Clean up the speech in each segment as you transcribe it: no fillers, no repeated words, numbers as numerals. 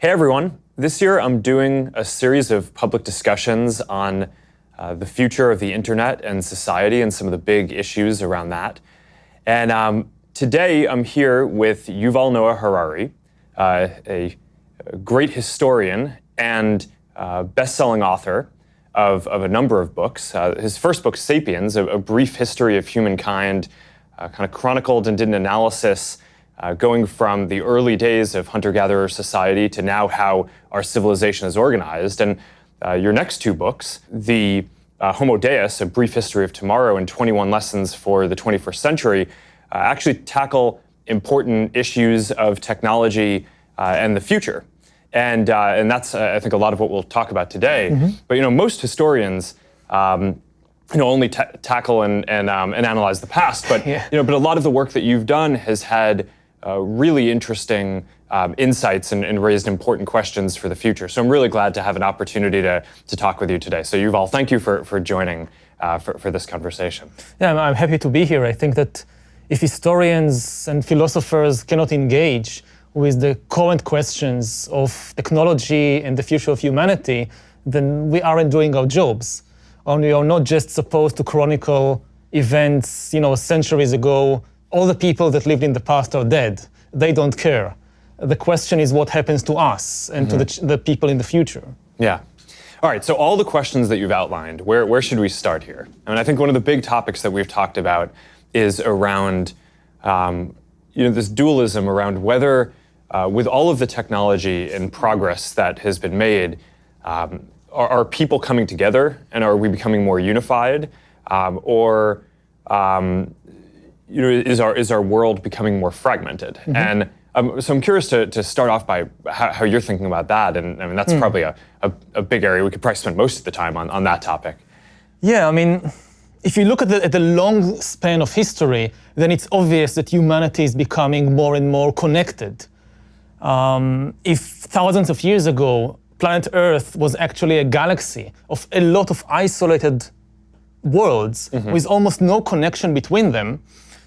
Hey everyone, this year I'm doing a series of public discussions on the future of the internet and society and some of the big issues around that. And today I'm here with Yuval Noah Harari, a great historian and best-selling author of a number of books. His first book, Sapiens, a brief history of humankind, kind of chronicled and did an analysis going from the early days of hunter-gatherer society to now how our civilization is organized. And your next two books, the Homo Deus, A Brief History of Tomorrow, and 21 Lessons for the 21st Century, actually tackle important issues of technology and the future. And that's, I think, a lot of what we'll talk about today. Mm-hmm. But most historians only tackle and analyze the past. But but a lot of the work that you've done has had really interesting insights and raised important questions for the future. So I'm really glad to have an opportunity to talk with you today. So Yuval, thank you for joining for this conversation. Yeah, I'm happy to be here. I think that if historians and philosophers cannot engage with the current questions of technology and the future of humanity, then we aren't doing our jobs. And we are not just supposed to chronicle events, centuries ago. All the people that lived in the past are dead. They don't care. The question is what happens to us and to the people in the future. Yeah. All right, so all the questions that you've outlined, where should we start here? I mean, I think one of the big topics that we've talked about is around this dualism around whether, with all of the technology and progress that has been made, are people coming together and are we becoming more unified, or is our world becoming more fragmented? Mm-hmm. And so I'm curious to start off by how you're thinking about that. And I mean, that's probably a big area. We could probably spend most of the time on that topic. Yeah, I mean, if you look at the long span of history, then it's obvious that humanity is becoming more and more connected. If thousands of years ago, planet Earth was actually a galaxy of a lot of isolated worlds with almost no connection between them,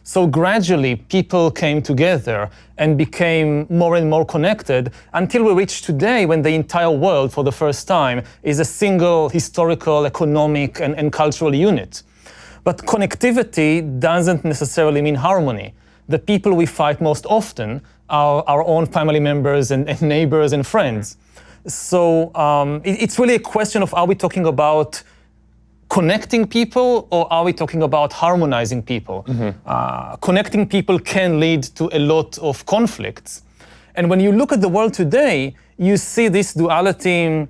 so gradually people came together and became more and more connected until we reach today when the entire world for the first time is a single historical, economic and cultural unit. But connectivity doesn't necessarily mean harmony. The people we fight most often are our own family members and neighbors and friends. So it's really a question of, are we talking about connecting people or are we talking about harmonizing people? Connecting people can lead to a lot of conflicts. And when you look at the world today, you see this duality,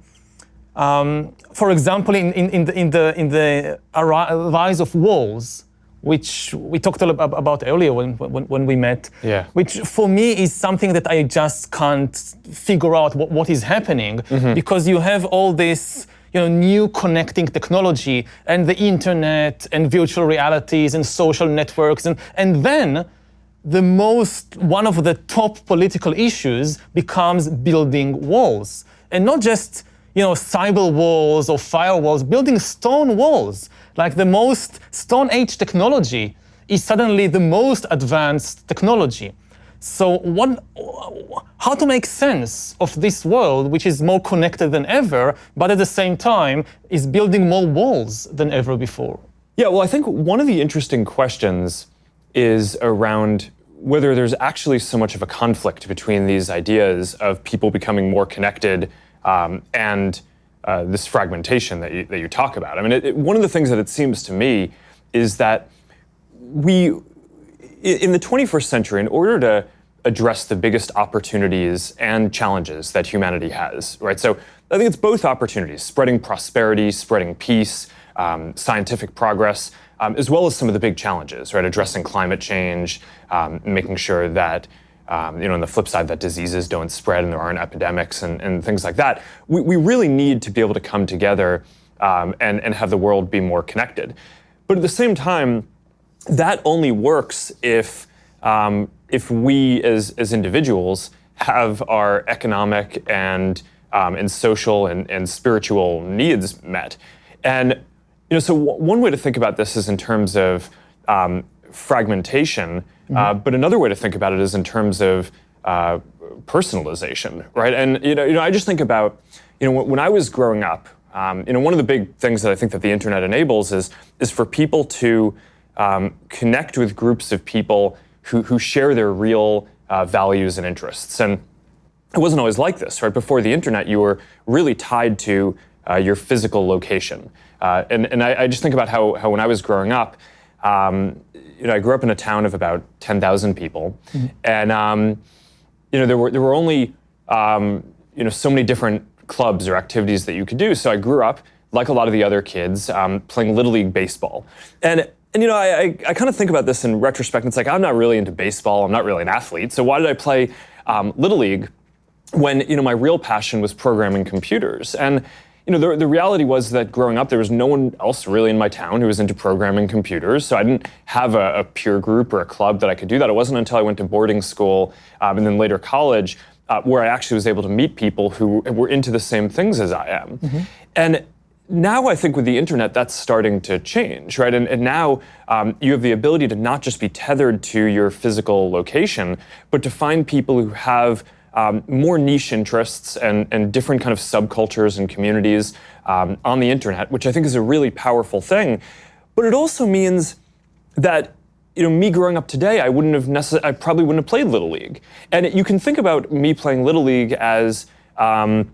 for example, in the rise of walls, which we talked about earlier when we met, which for me is something that I just can't figure out what is happening, because you have all this new connecting technology and the internet and virtual realities and social networks. And then one of the top political issues becomes building walls. And not just cyber walls or firewalls, building stone walls. Like the most Stone Age technology is suddenly the most advanced technology. So how to make sense of this world, which is more connected than ever, but at the same time is building more walls than ever before? Yeah, well, I think one of the interesting questions is around whether there's actually so much of a conflict between these ideas of people becoming more connected and this fragmentation that you talk about. I mean, one of the things that it seems to me is that in the 21st century, in order to address the biggest opportunities and challenges that humanity has, right? So I think it's both opportunities, spreading prosperity, spreading peace, scientific progress, as well as some of the big challenges, right? Addressing climate change, making sure that, on the flip side, that diseases don't spread and there aren't epidemics and things like that. We really need to be able to come together and have the world be more connected. But at the same time, that only works if we as individuals have our economic and social and spiritual needs met. And so one way to think about this is in terms of fragmentation, but another way to think about it is in terms of personalization, right? And I just think about, when I was growing up, one of the big things that I think that the internet enables is for people to connect with groups of people who share their real values and interests. And it wasn't always like this, right? Before the internet, you were really tied to your physical location. And I just think about how when I was growing up, I grew up in a town of about 10,000 people, and there were only so many different clubs or activities that you could do. So I grew up, like a lot of the other kids, playing Little League baseball. And I kind of think about this in retrospect. It's like, I'm not really into baseball. I'm not really an athlete. So why did I play Little League when my real passion was programming computers? And the reality was that growing up, there was no one else really in my town who was into programming computers. So I didn't have a peer group or a club that I could do that. It wasn't until I went to boarding school and then later college where I actually was able to meet people who were into the same things as I am. And now I think with the internet, that's starting to change, right? And now you have the ability to not just be tethered to your physical location, but to find people who have more niche interests and different kind of subcultures and communities on the internet, which I think is a really powerful thing. But it also means that me growing up today, I probably wouldn't have played Little League. And you can think about me playing Little League as that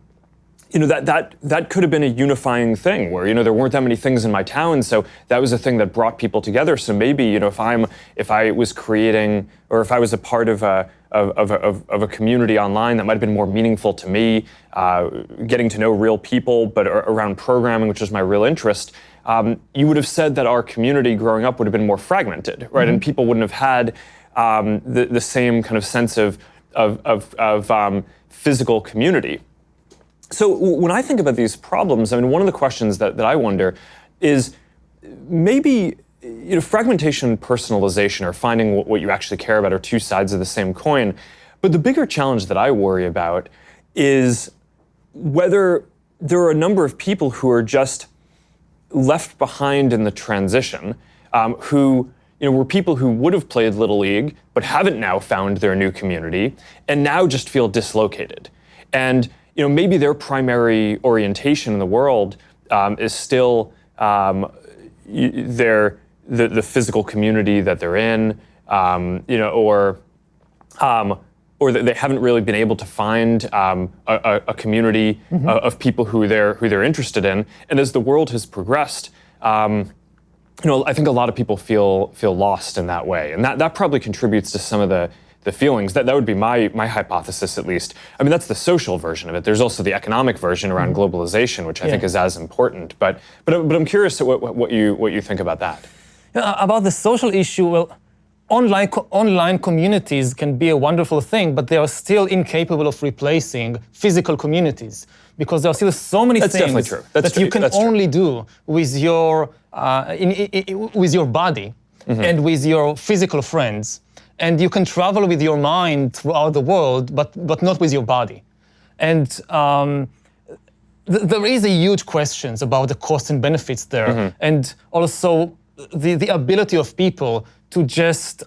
could have been a unifying thing where there weren't that many things in my town, so that was a thing that brought people together. So maybe if I was creating or if I was a part of a community online that might have been more meaningful to me, getting to know real people, but around programming, which is my real interest, you would have said that our community growing up would have been more fragmented, right? And people wouldn't have had the same kind of sense of physical community. So when I think about these problems, one of the questions that I wonder is maybe fragmentation and personalization or finding what you actually care about are two sides of the same coin. But the bigger challenge that I worry about is whether there are a number of people who are just left behind in the transition, who were people who would have played Little League but haven't now found their new community and now just feel dislocated. And maybe their primary orientation in the world is still the physical community that they're in, or that they haven't really been able to find a community of people who they're interested in. And as the world has progressed, I think a lot of people feel lost in that way, and that probably contributes to some of the feelings. That would be my hypothesis, at least. That's the social version of it. There's also the economic version around globalization, which I think is as important. But I'm curious what you think about that. About the social issue, well, online communities can be a wonderful thing, but they are still incapable of replacing physical communities because there are still so many things that you can only do with your body and with your physical friends. And you can travel with your mind throughout the world, but not with your body. And there is a huge questions about the costs and benefits there, and also the ability of people to just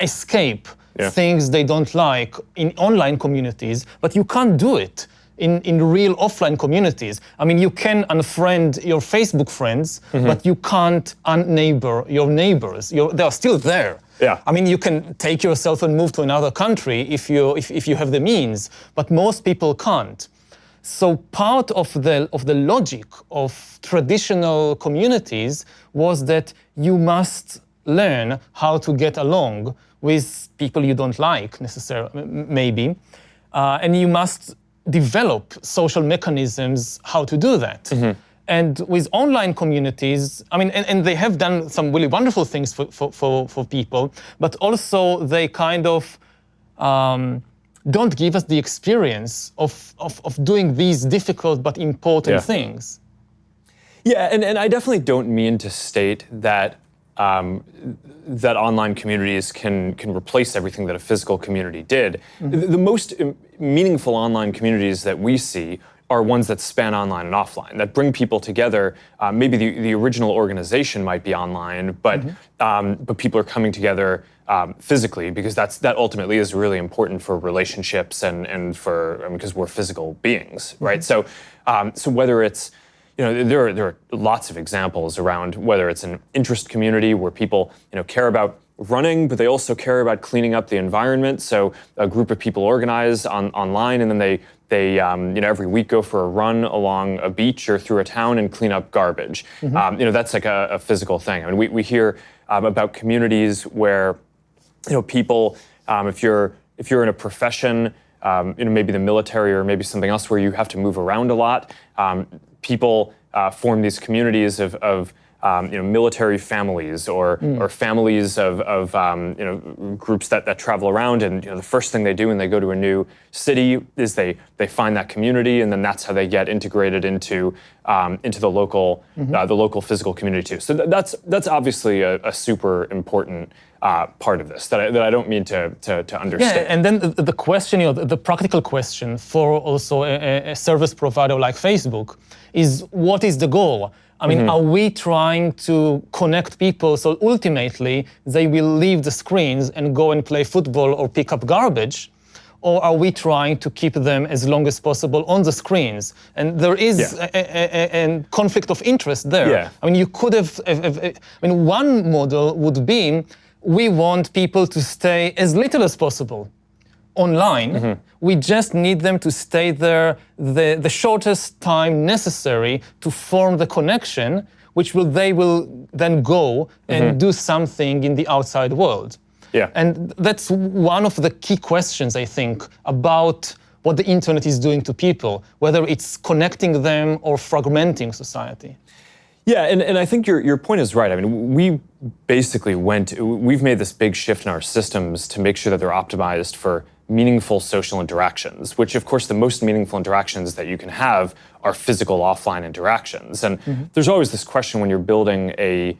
escape things they don't like in online communities, but you can't do it in real offline communities. You can unfriend your Facebook friends, but you can't unneighbor your neighbors. They are still there. Yeah. You can take yourself and move to another country if you have the means, but most people can't. So part of the logic of traditional communities was that you must learn how to get along with people you don't like necessarily, maybe, and you must develop social mechanisms how to do that. And with online communities, and they have done some really wonderful things for people, but also they kind of don't give us the experience of doing these difficult but important things. Yeah, and I definitely don't mean to state that that online communities can replace everything that a physical community did. The most meaningful online communities that we see are ones that span online and offline, that bring people together. Maybe the original organization might be online, but people are coming together physically, because that ultimately is really important for relationships and for, because we're physical beings, right? So whether it's, there are lots of examples around whether it's an interest community where people care about running, but they also care about cleaning up the environment. So a group of people organize online, and then they every week go for a run along a beach or through a town and clean up garbage. That's like a physical thing. I mean, we hear about communities where people, if you're in a profession, maybe the military or maybe something else where you have to move around a lot, people form these communities of military families or families of groups that travel around, and the first thing they do when they go to a new city is they find that community, and then that's how they get integrated into the local physical community too. So that's obviously a super important part of this that I don't mean to understand. Yeah, and then the question, the practical question for also a service provider like Facebook is, what is the goal? I mean, are we trying to connect people so ultimately they will leave the screens and go and play football or pick up garbage? Or are we trying to keep them as long as possible on the screens? And there is a conflict of interest there. Yeah. I mean, you could have, one model would be, we want people to stay as little as possible online. We just need them to stay there the shortest time necessary to form the connection, which they will then go and do something in the outside world. Yeah. And that's one of the key questions, I think, about what the internet is doing to people, whether it's connecting them or fragmenting society. Yeah, and I think your point is right. I mean, we've made this big shift in our systems to make sure that they're optimized for meaningful social interactions, which of course the most meaningful interactions that you can have are physical offline interactions. And there's always this question when you're building a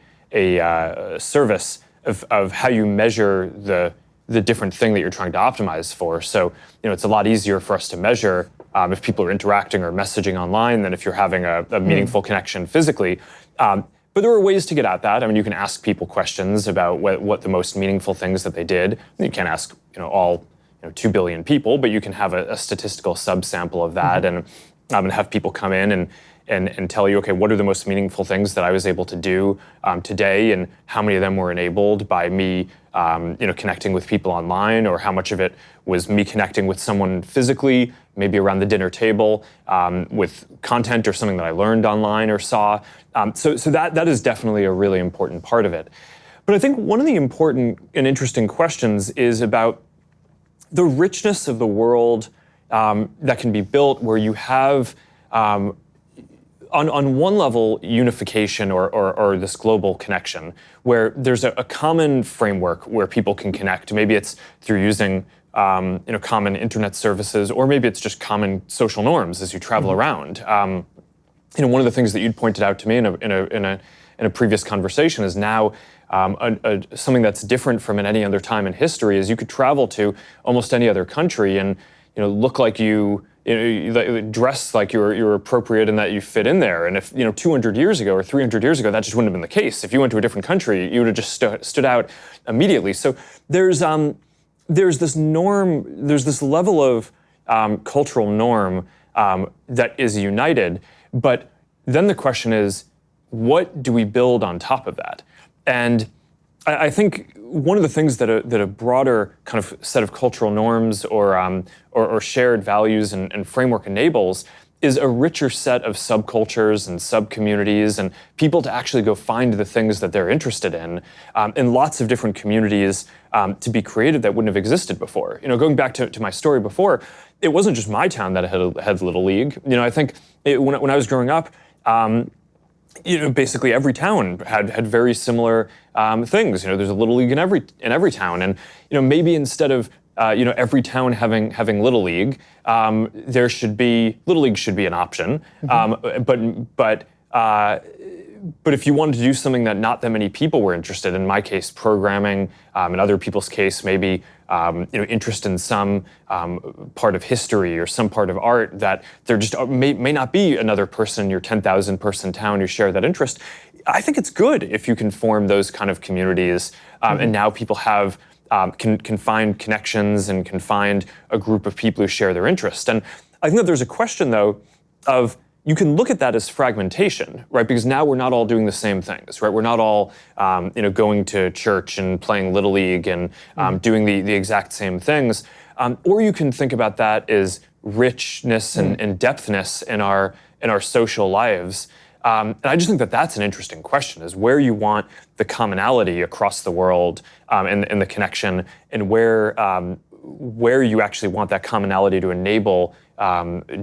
service of how you measure the different thing that you're trying to optimize for. So, it's a lot easier for us to measure if people are interacting or messaging online than if you're having a meaningful connection physically. But there are ways to get at that. I mean, you can ask people questions about what the most meaningful things that they did. You can't ask, all 2 billion people, but you can have a statistical subsample of that and have people come in and tell you, okay, what are the most meaningful things that I was able to do today, and how many of them were enabled by me, connecting with people online, or how much of it was me connecting with someone physically, maybe around the dinner table, with content or something that I learned online or saw. So that is definitely a really important part of it. But I think one of the important and interesting questions is about the richness of the world that can be built, where you have, on one level, unification or this global connection, where there's a common framework where people can connect. Maybe it's through using common internet services, or maybe it's just common social norms as you travel around. One of the things that you'd pointed out to me in a previous conversation is now something that's different from in any other time in history is you could travel to almost any other country and look like you dress like you're appropriate and that you fit in there. And if 200 years ago or 300 years ago, that just wouldn't have been the case. If you went to a different country, you would have just stood out immediately. So there's this norm, there's this level of cultural norm that is united. But then the question is, what do we build on top of that? And I think one of the things that a broader kind of set of cultural norms or shared values and framework enables is a richer set of subcultures and subcommunities and people to actually go find the things that they're interested in lots of different communities to be created that wouldn't have existed before. Going back to my story before, it wasn't just my town that had Little League. I think when I was growing up, basically every town had very similar things. There's a Little League in every town, and maybe instead of every town having Little League, there should be Little League should be an option. But if you wanted to do something that not that many people were interested in my case, programming, in other people's case, maybe interest in some part of history or some part of art, that there just may not be another person in your 10,000 person town who share that interest. I think it's good if you can form those kind of communities, and now people have can find connections and can find a group of people who share their interest. And I think that there's a question, though, of you can look at that as fragmentation, right? Because now we're not all doing the same things, right? We're not all, going to church and playing Little League and doing the exact same things. Or you can think about that as richness and depthness in our social lives. And I just think that that's an interesting question: is where you want the commonality across the world and the connection, and where you actually want that commonality to enable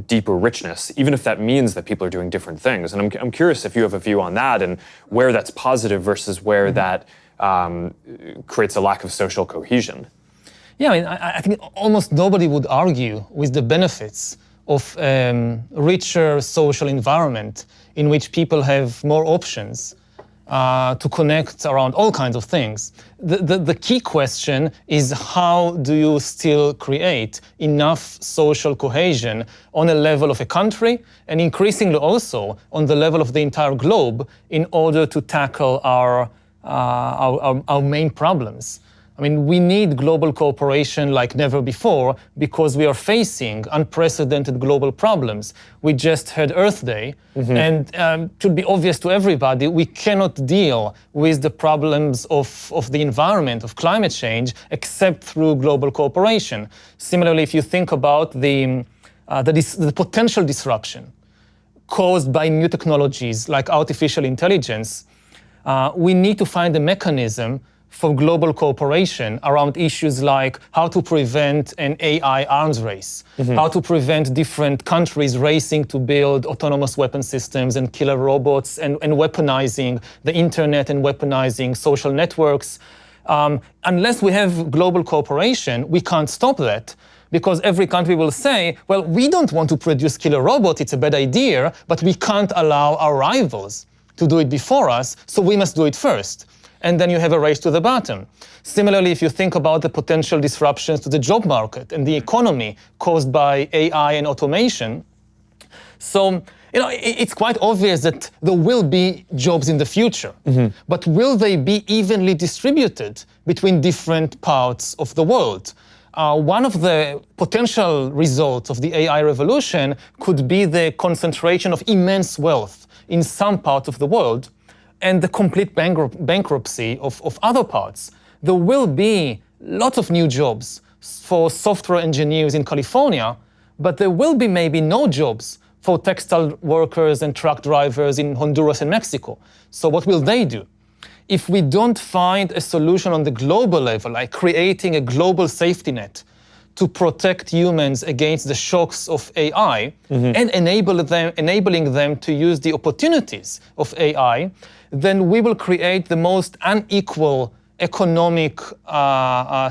deeper richness, even if that means that people are doing different things. And I'm curious if you have a view on that, and where that's positive versus where that creates a lack of social cohesion. Yeah, I think almost nobody would argue with the benefits of richer social environment in which people have more options to connect around all kinds of things. The key question is, how do you still create enough social cohesion on a level of a country, and increasingly also on the level of the entire globe, in order to tackle our main problems? I mean, we need global cooperation like never before, because we are facing unprecedented global problems. We just had Earth Day, and it should be obvious to everybody, we cannot deal with the problems of the environment, of climate change, except through global cooperation. Similarly, if you think about the potential disruption caused by new technologies like artificial intelligence, we need to find a mechanism for global cooperation around issues like how to prevent an AI arms race, how to prevent different countries racing to build autonomous weapon systems and killer robots, and weaponizing the internet and weaponizing social networks. Unless we have global cooperation, we can't stop that, because every country will say, well, we don't want to produce killer robots, it's a bad idea, but we can't allow our rivals to do it before us, so we must do it first. And then you have a race to the bottom. Similarly, if you think about the potential disruptions to the job market and the economy caused by AI and automation, so it's quite obvious that there will be jobs in the future, but will they be evenly distributed between different parts of the world? One of the potential results of the AI revolution could be the concentration of immense wealth in some parts of the world, and the complete bankruptcy of other parts. There will be lots of new jobs for software engineers in California, but there will be maybe no jobs for textile workers and truck drivers in Honduras and Mexico. So what will they do? If we don't find a solution on the global level, like creating a global safety net to protect humans against the shocks of AI, and enabling them to use the opportunities of AI, then we will create the most unequal economic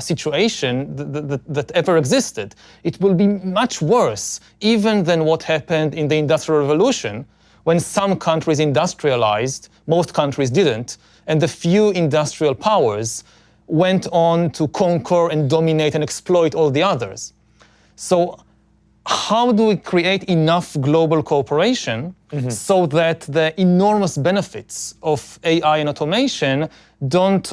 situation that ever existed. It will be much worse even than what happened in the Industrial Revolution, when some countries industrialized, most countries didn't, and the few industrial powers went on to conquer and dominate and exploit all the others. So how do we create enough global cooperation so that the enormous benefits of AI and automation don't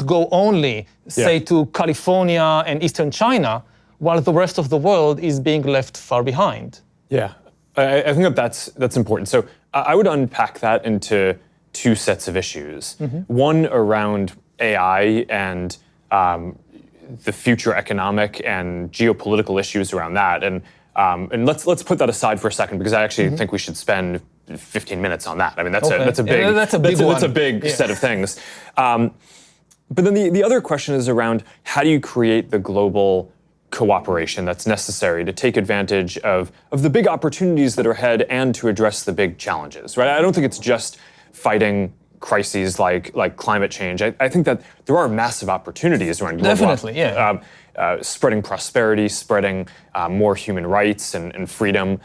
go only, say, to California and Eastern China, while the rest of the world is being left far behind? Yeah, I think that's important. So I would unpack that into two sets of issues. One around AI and the future economic and geopolitical issues around that, and let's put that aside for a second, because I actually think we should spend 15 minutes on that. I mean, that's a big set of things. But then the other question is around, how do you create the global cooperation that's necessary to take advantage of the big opportunities that are ahead and to address the big challenges, right? I don't think it's just fighting crises like climate change. I think that there are massive opportunities around global spreading prosperity, spreading more human rights and freedom.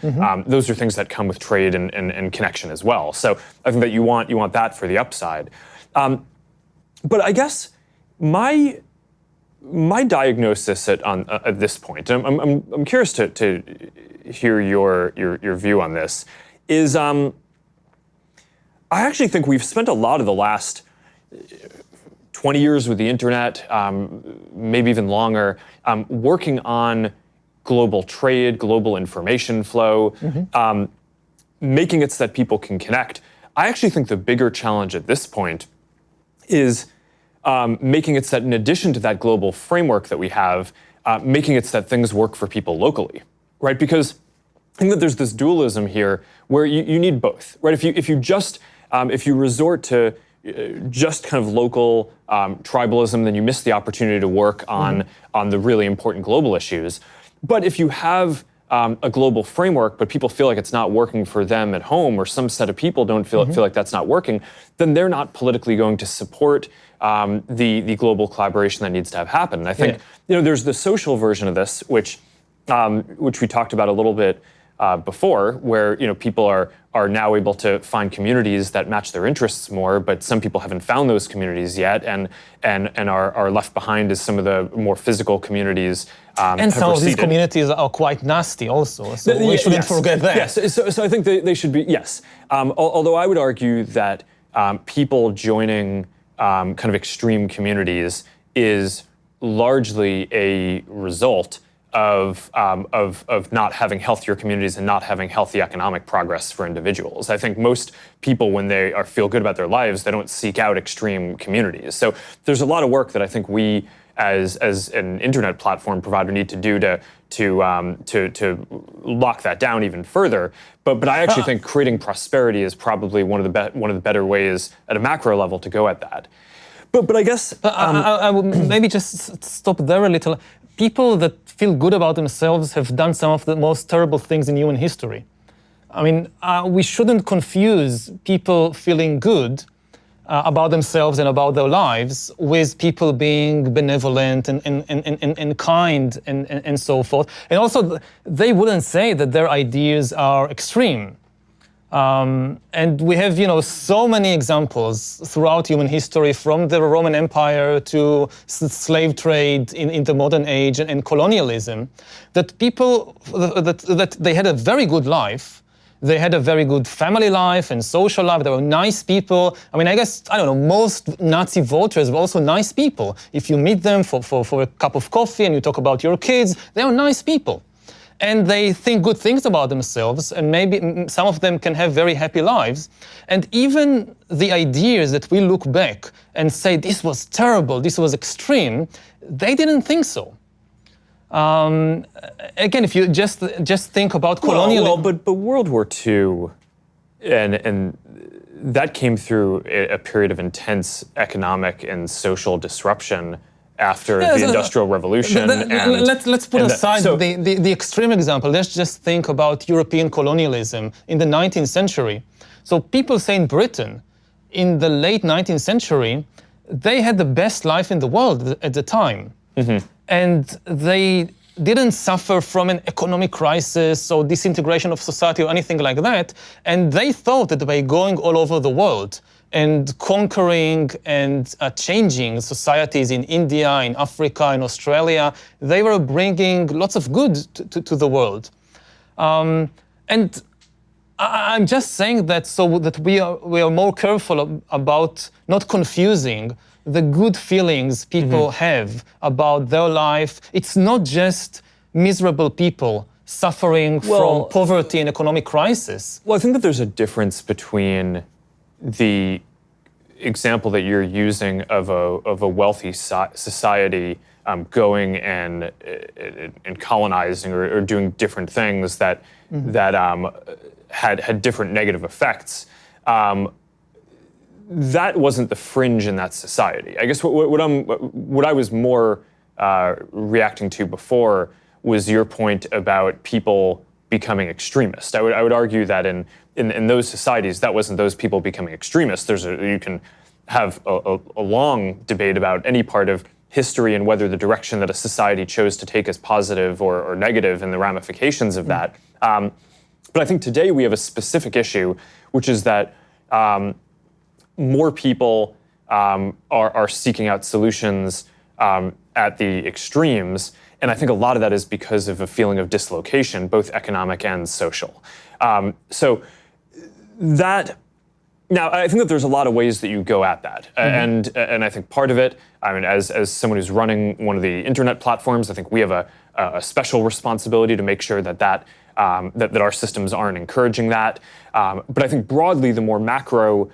Those are things that come with trade and connection as well. So I think that you want that for the upside. But I guess my my diagnosis at this point, and I'm curious to hear your view on this, is I actually think we've spent a lot of the last 20 years with the internet, maybe even longer, working on global trade, global information flow, making it so that people can connect. I actually think the bigger challenge at this point is making it so that in addition to that global framework that we have, making it so that things work for people locally, right? Because I think that there's this dualism here where you need both, right? If you resort to just kind of local tribalism, then you miss the opportunity to work on the really important global issues. But if you have a global framework, but people feel like it's not working for them at home, or some set of people don't feel like that's not working, then they're not politically going to support the global collaboration that needs to have happen. And I think there's the social version of this, which we talked about a little bit before, where people are now able to find communities that match their interests more, but some people haven't found those communities yet, and are left behind as some of the more physical communities. And some of these communities are quite nasty also, so we shouldn't forget that. Yes, so I think they should be, yes. Although I would argue that people joining kind of extreme communities is largely a result of not having healthier communities and not having healthy economic progress for individuals. I think most people, when they feel good about their lives, they don't seek out extreme communities. So there's a lot of work that I think we, as an internet platform provider, need to do to lock that down even further. But I actually think creating prosperity is probably one of the better ways at a macro level to go at that. But I guess I would maybe just stop there a little. People that feel good about themselves have done some of the most terrible things in human history. I mean, we shouldn't confuse people feeling good about themselves and about their lives with people being benevolent and kind and so forth. And also, they wouldn't say that their ideas are extreme. And we have, so many examples throughout human history, from the Roman Empire to slave trade in the modern age and colonialism, that people, that they had a very good life. They had a very good family life and social life. They were nice people. I mean, I guess, I don't know, most Nazi voters were also nice people. If you meet them for a cup of coffee and you talk about your kids, they are nice people. And they think good things about themselves, and maybe some of them can have very happy lives. And even the ideas that we look back and say, this was terrible, this was extreme, they didn't think so. Again, if you just think about colonialism. But World War II, and that came through a period of intense economic and social disruption after the Industrial Revolution. Let's put aside the extreme example. Let's just think about European colonialism in the 19th century. So people say in Britain, in the late 19th century, they had the best life in the world at the time. And they didn't suffer from an economic crisis or disintegration of society or anything like that. And they thought that by going all over the world and conquering and changing societies in India, in Africa, in Australia, they were bringing lots of good to the world. And I'm just saying that so that we are more careful about not confusing the good feelings people have about their life. It's not just miserable people suffering from poverty and economic crisis. Well, I think that there's a difference between the example that you're using of a wealthy society going and colonizing or doing different things that had different negative effects. That wasn't the fringe in that society. I guess what I was more reacting to before was your point about people becoming extremist. I would argue that in those societies, that wasn't those people becoming extremists. You can have a long debate about any part of history and whether the direction that a society chose to take is positive or negative and the ramifications of that. But I think today we have a specific issue, which is that more people are seeking out solutions at the extremes. And I think a lot of that is because of a feeling of dislocation, both economic and social. So that, now I think that there's a lot of ways that you go at that. And I think part of it, I mean, as someone who's running one of the internet platforms, I think we have a special responsibility to make sure that our systems aren't encouraging that. But I think broadly, the more macro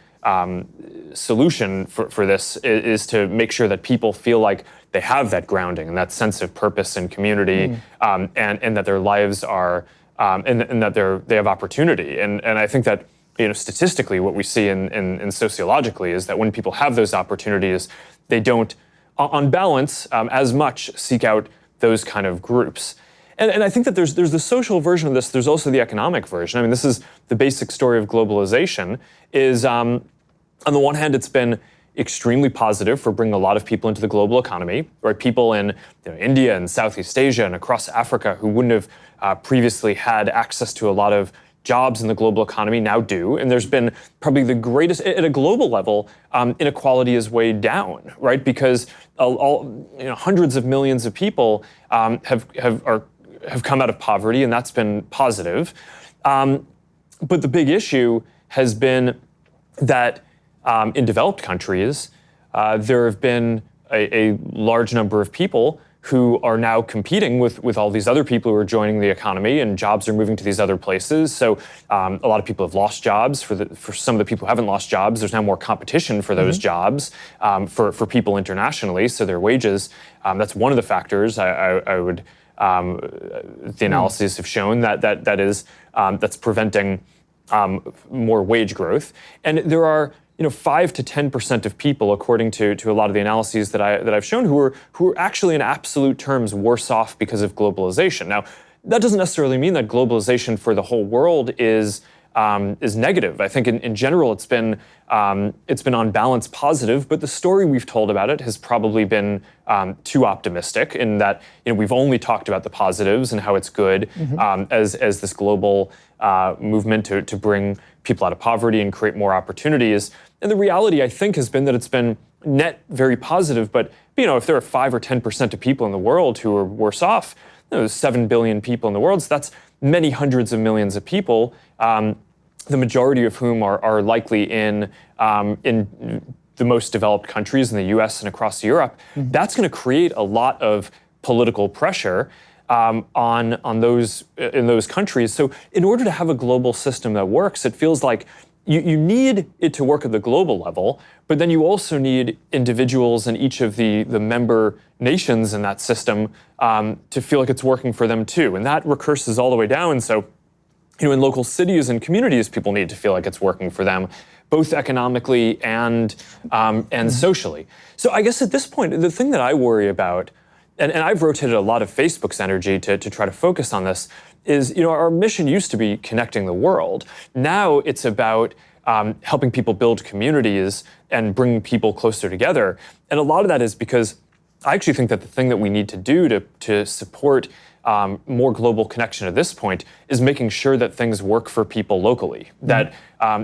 solution for this is to make sure that people feel like they have that grounding and that sense of purpose and community, and that their lives are, and that they have opportunity. And I think that, statistically, what we see in sociologically is that when people have those opportunities, they don't, on balance, as much seek out those kind of groups. And I think that there's the social version of this. There's also the economic version. I mean, this is the basic story of globalization. Is on the one hand, it's been extremely positive for bringing a lot of people into the global economy, right? People in India and Southeast Asia and across Africa who wouldn't have previously had access to a lot of jobs in the global economy now do. And there's been probably the greatest, at a global level, inequality is way down, right? Because hundreds of millions of people have come out of poverty, and that's been positive. But the big issue has been that in developed countries, there have been a large number of people who are now competing with all these other people who are joining the economy, and jobs are moving to these other places. So a lot of people have lost jobs. For some of the people who haven't lost jobs, there's now more competition for those jobs for people internationally. So their wages, that's one of the factors I would. The analyses have shown that's preventing more wage growth, and there are 5 to 10% of people, according to a lot of the analyses that I've shown, who are actually in absolute terms worse off because of globalization. Now, that doesn't necessarily mean that globalization for the whole world is negative. I think in general it's been on balance positive, but the story we've told about it has probably been too optimistic in that we've only talked about the positives and how it's good as this global movement to bring people out of poverty and create more opportunities. And the reality, I think, has been that it's been net very positive. But if there are 5 or 10% of people in the world who are worse off, there's 7 billion people in the world, so that's many hundreds of millions of people. The majority of whom are likely in the most developed countries in the U.S. and across Europe. That's going to create a lot of political pressure on those in those countries. So in order to have a global system that works, it feels like you need it to work at the global level, but then you also need individuals in each of the member nations in that system to feel like it's working for them too. And that recurses all the way down. So in local cities and communities, people need to feel like it's working for them, both economically and socially. So I guess at this point, the thing that I worry about, and I've rotated a lot of Facebook's energy to try to focus on this, is our mission used to be connecting the world. Now it's about helping people build communities and bring people closer together. And a lot of that is because I actually think that the thing that we need to do to support more global connection at this point is making sure that things work for people locally. That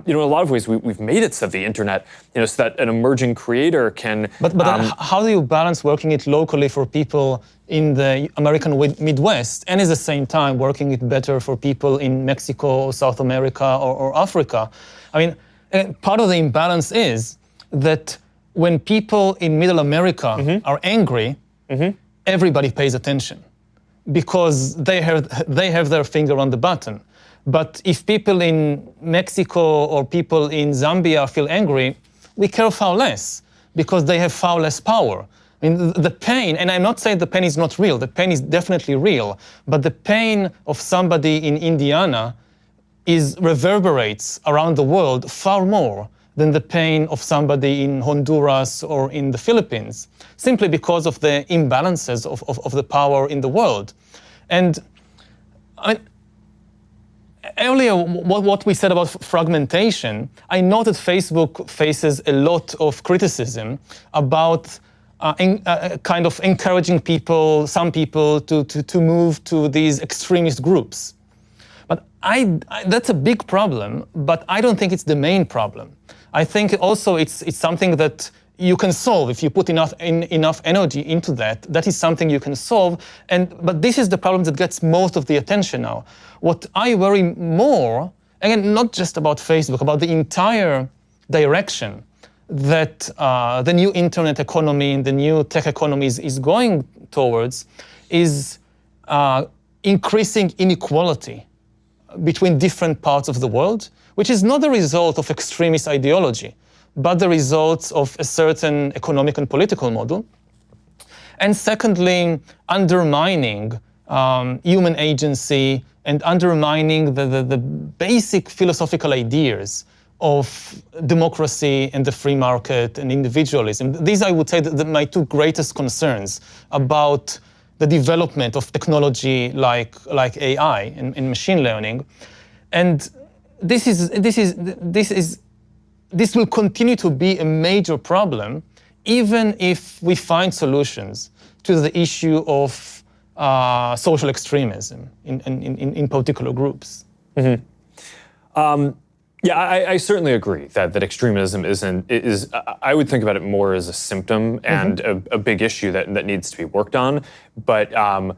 in a lot of ways we've made it so the internet, so that an emerging creator can. But how do you balance working it locally for people in the American Midwest and at the same time working it better for people in Mexico or South America or Africa? I mean, part of the imbalance is that when people in Middle America are angry, everybody pays attention, because they have their finger on the button. But if people in Mexico or people in Zambia feel angry, we care far less, because they have far less power. I mean, the pain, and I'm not saying the pain is not real, the pain is definitely real, but the pain of somebody in Indiana reverberates around the world far more than the pain of somebody in Honduras or in the Philippines, simply because of the imbalances of the power in the world. And I mean, earlier, what we said about fragmentation, I know that Facebook faces a lot of criticism about kind of encouraging some people to move to these extremist groups. But that's a big problem, but I don't think it's the main problem. I think also it's something that you can solve if you put enough energy into that. That is something you can solve. But this is the problem that gets most of the attention now. What I worry more, again, not just about Facebook, about the entire direction that the new internet economy and the new tech economy is going towards, is increasing inequality between different parts of the world, which is not the result of extremist ideology, but the results of a certain economic and political model. And secondly, undermining human agency and undermining the basic philosophical ideas of democracy and the free market and individualism. These, I would say, my two greatest concerns about the development of technology like AI and machine learning. And this will continue to be a major problem, even if we find solutions to the issue of social extremism in particular groups. Mm-hmm. Yeah, I certainly agree that extremism is I would think about it more as a symptom and a big issue that needs to be worked on. But I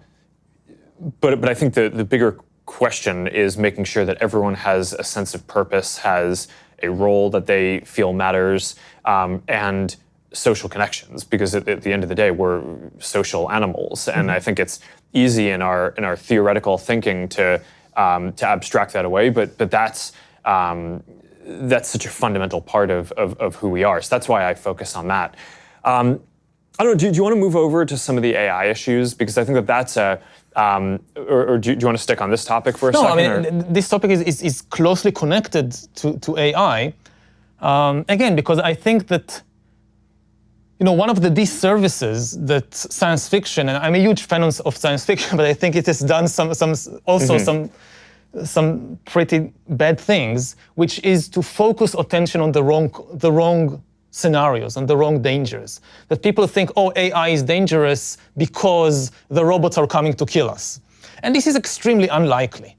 think the bigger question is making sure that everyone has a sense of purpose, has a role that they feel matters, and social connections. Because at the end of the day, we're social animals, and I think it's easy in our theoretical thinking to abstract that away. But that's such a fundamental part of who we are. So that's why I focus on that. I don't know, do you want to move over to some of the AI issues? Because I think that's or do you want to stick on this topic for a second? No, I mean, this topic is closely connected to AI. Again, because I think that, one of the disservices that science fiction, and I'm a huge fan of science fiction, but I think it has done some pretty bad things, which is to focus attention on the wrong scenarios and the wrong dangers. That people think, oh, AI is dangerous because the robots are coming to kill us. And this is extremely unlikely,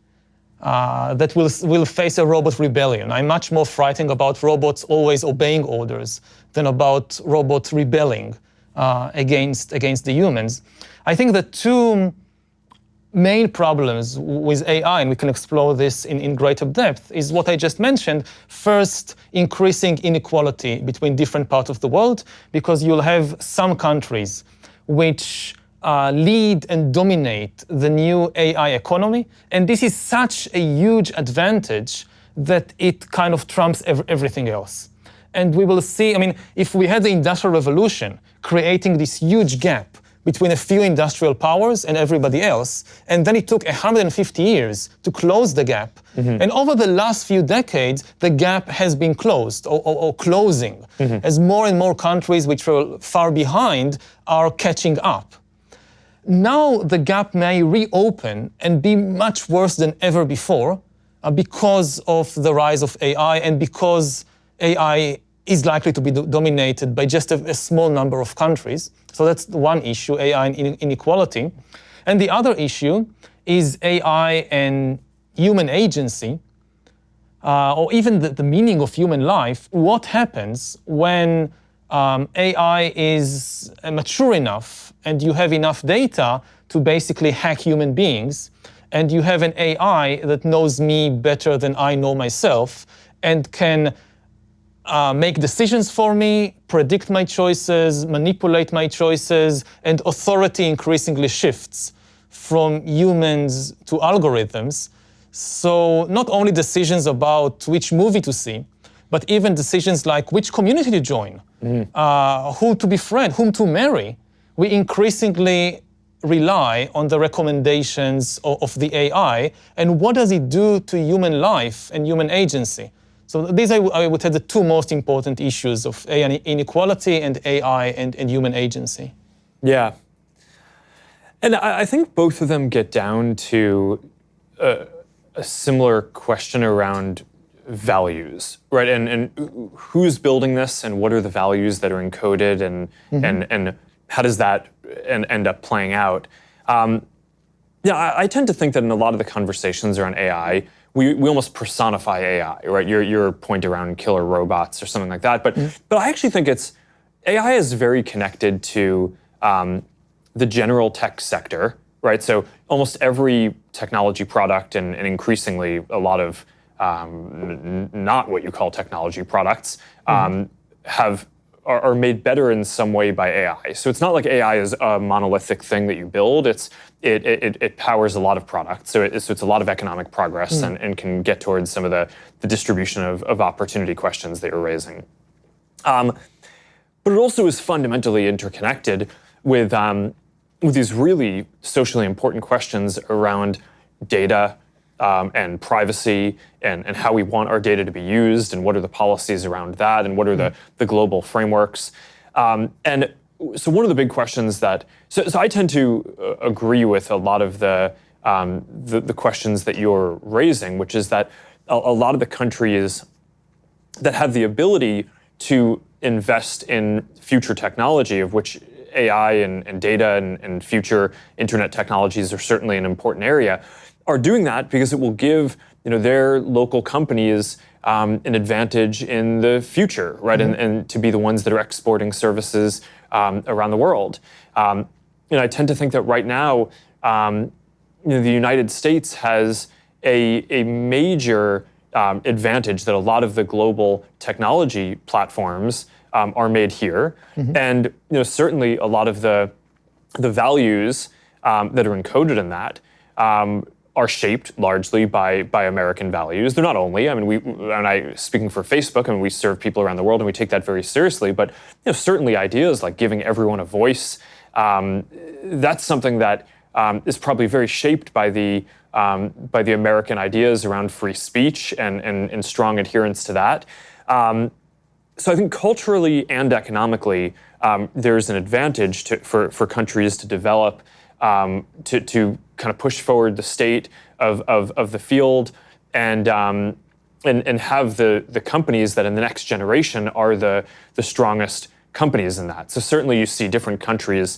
that we'll face a robot rebellion. I'm much more frightened about robots always obeying orders than about robots rebelling against the humans. I think the two main problems with AI, and we can explore this in greater depth, is what I just mentioned. First, increasing inequality between different parts of the world, because you'll have some countries which lead and dominate the new AI economy, and this is such a huge advantage that it kind of trumps everything else. And we will see, if we had the Industrial Revolution creating this huge gap between a few industrial powers and everybody else, and then it took 150 years to close the gap. And over the last few decades, the gap has been closed or closing, as more and more countries which were far behind are catching up. Now the gap may reopen and be much worse than ever before because of the rise of AI and because AI is likely to be dominated by just a small number of countries. So that's one issue, AI and inequality. And the other issue is AI and human agency, or even the meaning of human life. What happens when AI is mature enough and you have enough data to basically hack human beings, and you have an AI that knows me better than I know myself and can make decisions for me, predict my choices, manipulate my choices, and authority increasingly shifts from humans to algorithms. So not only decisions about which movie to see, but even decisions like which community to join, who to befriend, whom to marry. We increasingly rely on the recommendations of the AI, and what does it do to human life and human agency? So these I would say the two most important issues of AI inequality and AI and human agency. Yeah. And I think both of them get down to a similar question around values, right? And who's building this, and what are the values that are encoded, and how does that end up playing out? I tend to think that in a lot of the conversations around AI, we almost personify AI, right? Your point around killer robots or something like that. But I actually think it's AI is very connected to the general tech sector, right? So almost every technology product and increasingly a lot of not what you call technology products are made better in some way by AI. So it's not like AI is a monolithic thing that you build. It powers a lot of products. So it's a lot of economic progress and can get towards some of the distribution of opportunity questions that you're raising. But it also is fundamentally interconnected with these really socially important questions around data and privacy and how we want our data to be used and what are the policies around that and what are the global frameworks. And so one of the big questions that, so I tend to agree with a lot of the questions that you're raising, which is that a lot of the countries that have the ability to invest in future technology, of which AI and data and future internet technologies are certainly an important area, are doing that because it will give their local companies an advantage in the future, right? And to be the ones that are exporting services around the world. I tend to think that right now, the United States has a major advantage that a lot of the global technology platforms are made here, and certainly a lot of the values that are encoded in that are shaped largely by American values. They're not only. I mean, speaking for Facebook, I mean, we serve people around the world and we take that very seriously. But certainly ideas like giving everyone a voice, that's something that is probably very shaped by the American ideas around free speech and strong adherence to that. So I think culturally and economically, there's an advantage for countries to develop, to kind of push forward the state of the field and have the companies that in the next generation are the strongest companies in that. So certainly you see different countries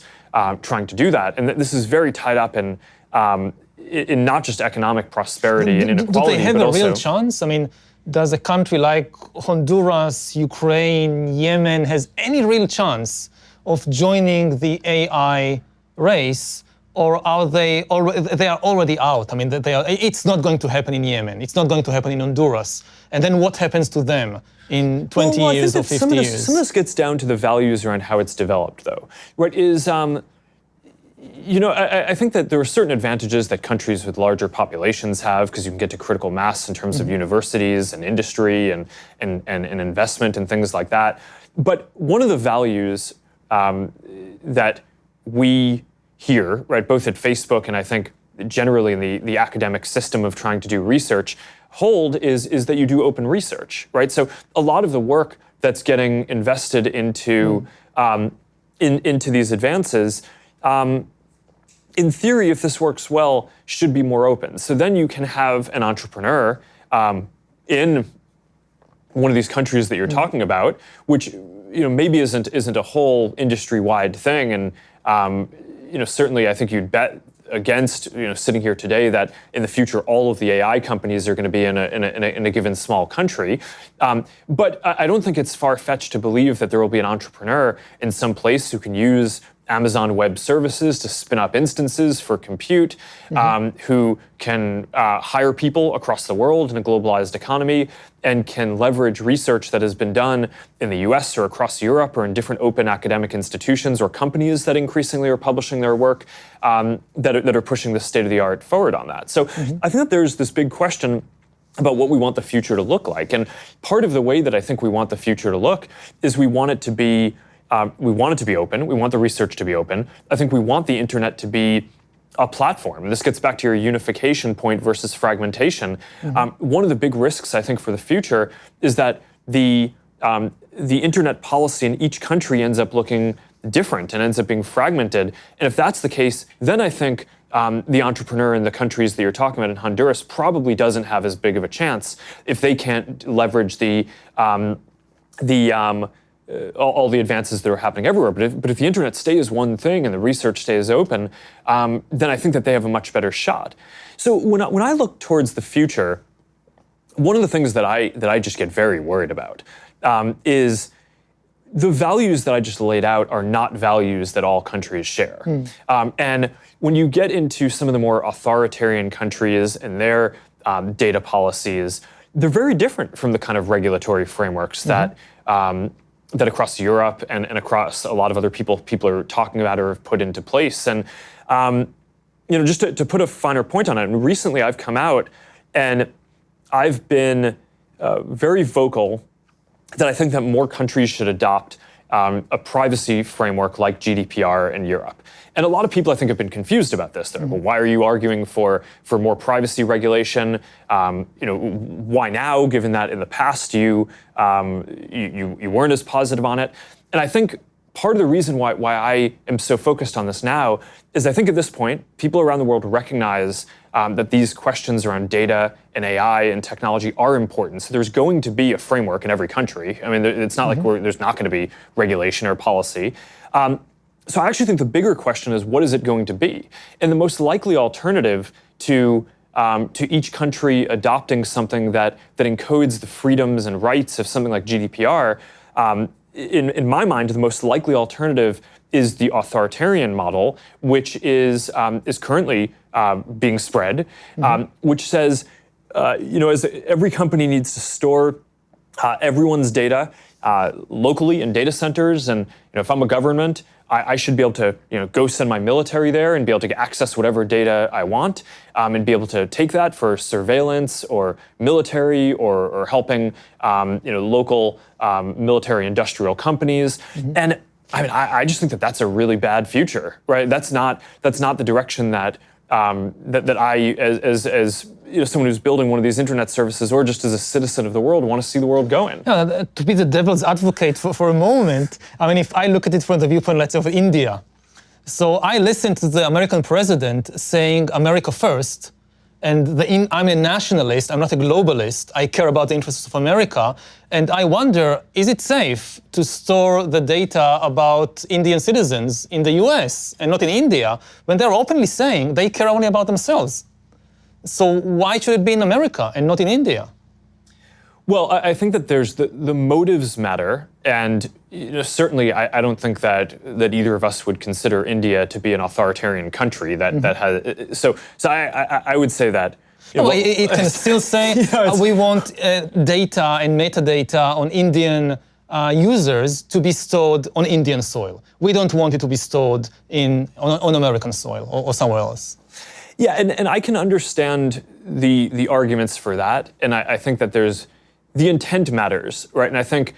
trying to do that, and this is very tied up in not just economic prosperity and inequality, do they have but a also real chance? I mean, does a country like Honduras, Ukraine, Yemen has any real chance of joining the AI race, or are they already out? I mean, it's not going to happen in Yemen. It's not going to happen in Honduras. And then what happens to them in 20 years or 50 years? Some of this gets down to the values around how it's developed, though. Right? I think that there are certain advantages that countries with larger populations have because you can get to critical mass in terms of universities and industry and investment and things like that. But one of the values that we here, right, both at Facebook and I think generally in the academic system of trying to do research, hold is that you do open research, right? So a lot of the work that's getting invested into into these advances, in theory, if this works well, should be more open. So then you can have an entrepreneur in one of these countries that you're talking about, which maybe isn't a whole industry-wide thing, and certainly I think you'd bet against sitting here today that in the future all of the AI companies are going to be in a given small country. But I don't think it's far-fetched to believe that there will be an entrepreneur in some place who can use Amazon Web Services to spin up instances for compute, who can hire people across the world in a globalized economy and can leverage research that has been done in the US or across Europe or in different open academic institutions or companies that increasingly are publishing their work that are pushing the state-of-the-art forward on that. So I think that there's this big question about what we want the future to look like. And part of the way that I think we want the future to look is we want it to be open. We want the research to be open. I think we want the internet to be a platform. And this gets back to your unification point versus fragmentation. One of the big risks, I think, for the future is that the internet policy in each country ends up looking different and ends up being fragmented. And if that's the case, then I think the entrepreneur in the countries that you're talking about in Honduras probably doesn't have as big of a chance if they can't leverage all the advances that are happening everywhere. But if the internet stays one thing and the research stays open, then I think that they have a much better shot. So when I look towards the future, one of the things that I just get very worried about is the values that I just laid out are not values that all countries share. And when you get into some of the more authoritarian countries and their data policies, they're very different from the kind of regulatory frameworks that that across Europe and across a lot of other people are talking about or have put into place. And just to put a finer point on it, and recently I've come out and I've been very vocal that I think that more countries should adopt a privacy framework like GDPR in Europe. And a lot of people, I think, have been confused about this. They're like, well, why are you arguing for more privacy regulation? Why now, given that in the past you weren't as positive on it? And I think part of the reason why I am so focused on this now is I think at this point, people around the world recognize that these questions around data and AI and technology are important. So there's going to be a framework in every country. I mean, it's not like there's not going to be regulation or policy. So I actually think the bigger question is, what is it going to be? And the most likely alternative to each country adopting something that encodes the freedoms and rights of something like GDPR, in my mind, the most likely alternative is the authoritarian model, which is currently being spread, which says, as every company needs to store everyone's data locally in data centers, and if I'm a government, I should be able to go send my military there and be able to access whatever data I want, and be able to take that for surveillance or military or helping local military industrial companies. And I mean, I just think that that's a really bad future, right? That's not the direction that I, as someone who's building one of these internet services, or just as a citizen of the world, want to see the world going. To be the devil's advocate for a moment, I mean, if I look at it from the viewpoint, let's say, of India, so I listened to the American president saying America first, and I'm a nationalist, I'm not a globalist, I care about the interests of America, and I wonder, is it safe to store the data about Indian citizens in the US and not in India, when they're openly saying they care only about themselves? So why should it be in America and not in India? Well, I think that there's the motives matter, and certainly I don't think that either of us would consider India to be an authoritarian country that has. So I would say that. It can still say we want data and metadata on Indian users to be stored on Indian soil. We don't want it to be stored on American soil or somewhere else. Yeah, and I can understand the arguments for that, and I think that the intent matters, right? And I think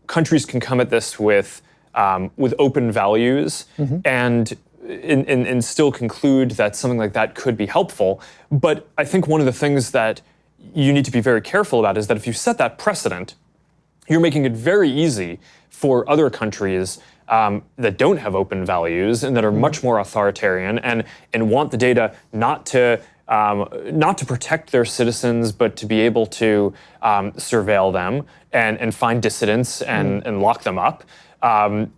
countries can come at this with open values and still conclude that something like that could be helpful. But I think one of the things that you need to be very careful about is that if you set that precedent, you're making it very easy for other countries that don't have open values and that are much more authoritarian and want the data not to protect their citizens, but to be able to surveil them and find dissidents and lock them up. So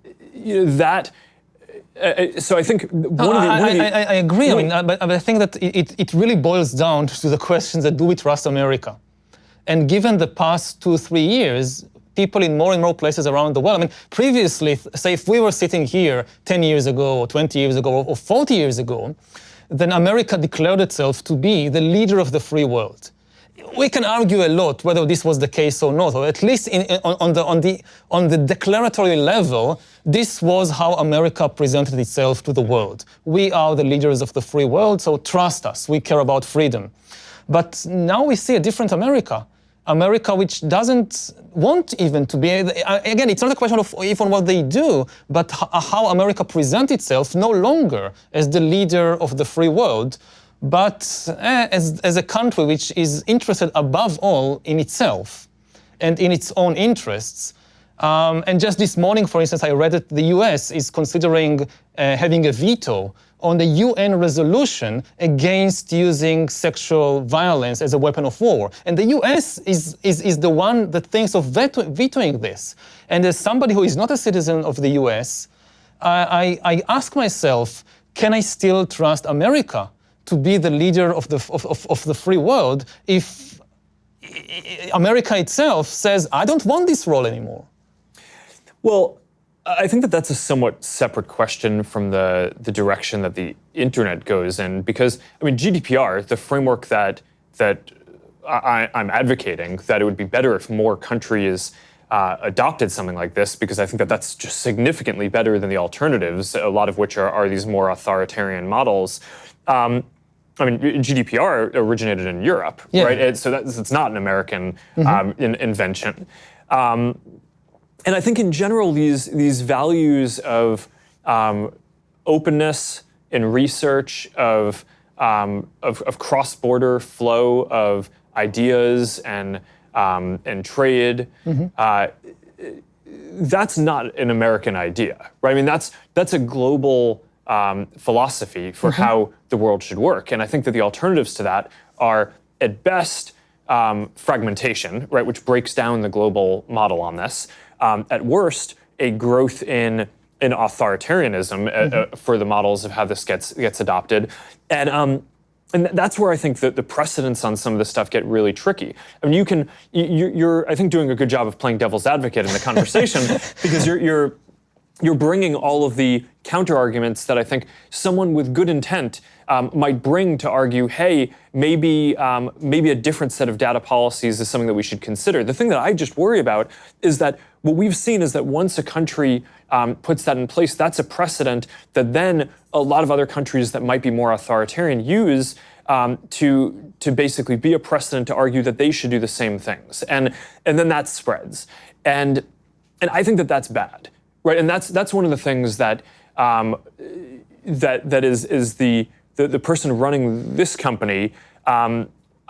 I think I agree. But I think that it really boils down to the questions that do we trust America? And given the past 2-3 years, people in more and more places around the world. I mean, previously, say if we were sitting here 10 years ago, or 20 years ago, or 40 years ago, then America declared itself to be the leader of the free world. We can argue a lot whether this was the case or not, or at least on the declaratory level, this was how America presented itself to the world. We are the leaders of the free world, so trust us, we care about freedom. But now we see a different America. America which doesn't want even to be, again, it's not a question of even what they do, but how America presents itself no longer as the leader of the free world, but as a country which is interested above all in itself and in its own interests. And just this morning, for instance, I read that the US is considering having a veto on the UN resolution against using sexual violence as a weapon of war. And the US is the one that thinks of vetoing this. And as somebody who is not a citizen of the US, I ask myself, can I still trust America to be the leader of the free world if America itself says, I don't want this role anymore? Well, I think that that's a somewhat separate question from the direction that the internet goes in, because I mean GDPR, the framework that I'm advocating, that it would be better if more countries adopted something like this, because I think that that's just significantly better than the alternatives, a lot of which are these more authoritarian models. I mean, GDPR originated in Europe, right? So it's not an American invention. And I think in general, these values of openness in research, of cross-border flow of ideas and trade, that's not an American idea, right? I mean, that's a global philosophy for how the world should work. And I think that the alternatives to that are, at best, fragmentation, right, which breaks down the global model on this. At worst, a growth in authoritarianism for the models of how this gets adopted. And that's where I think that the precedents on some of this stuff get really tricky. I mean, you're I think doing a good job of playing devil's advocate in the conversation because you're bringing all of the counter arguments that I think someone with good intent might bring to argue, hey, maybe a different set of data policies is something that we should consider. The thing that I just worry about is that what we've seen is that once a country puts that in place, that's a precedent that then a lot of other countries that might be more authoritarian use to basically be a precedent to argue that they should do the same things, and then that spreads, and I think that that's bad, right? And that's one of the things that that is the person running this company.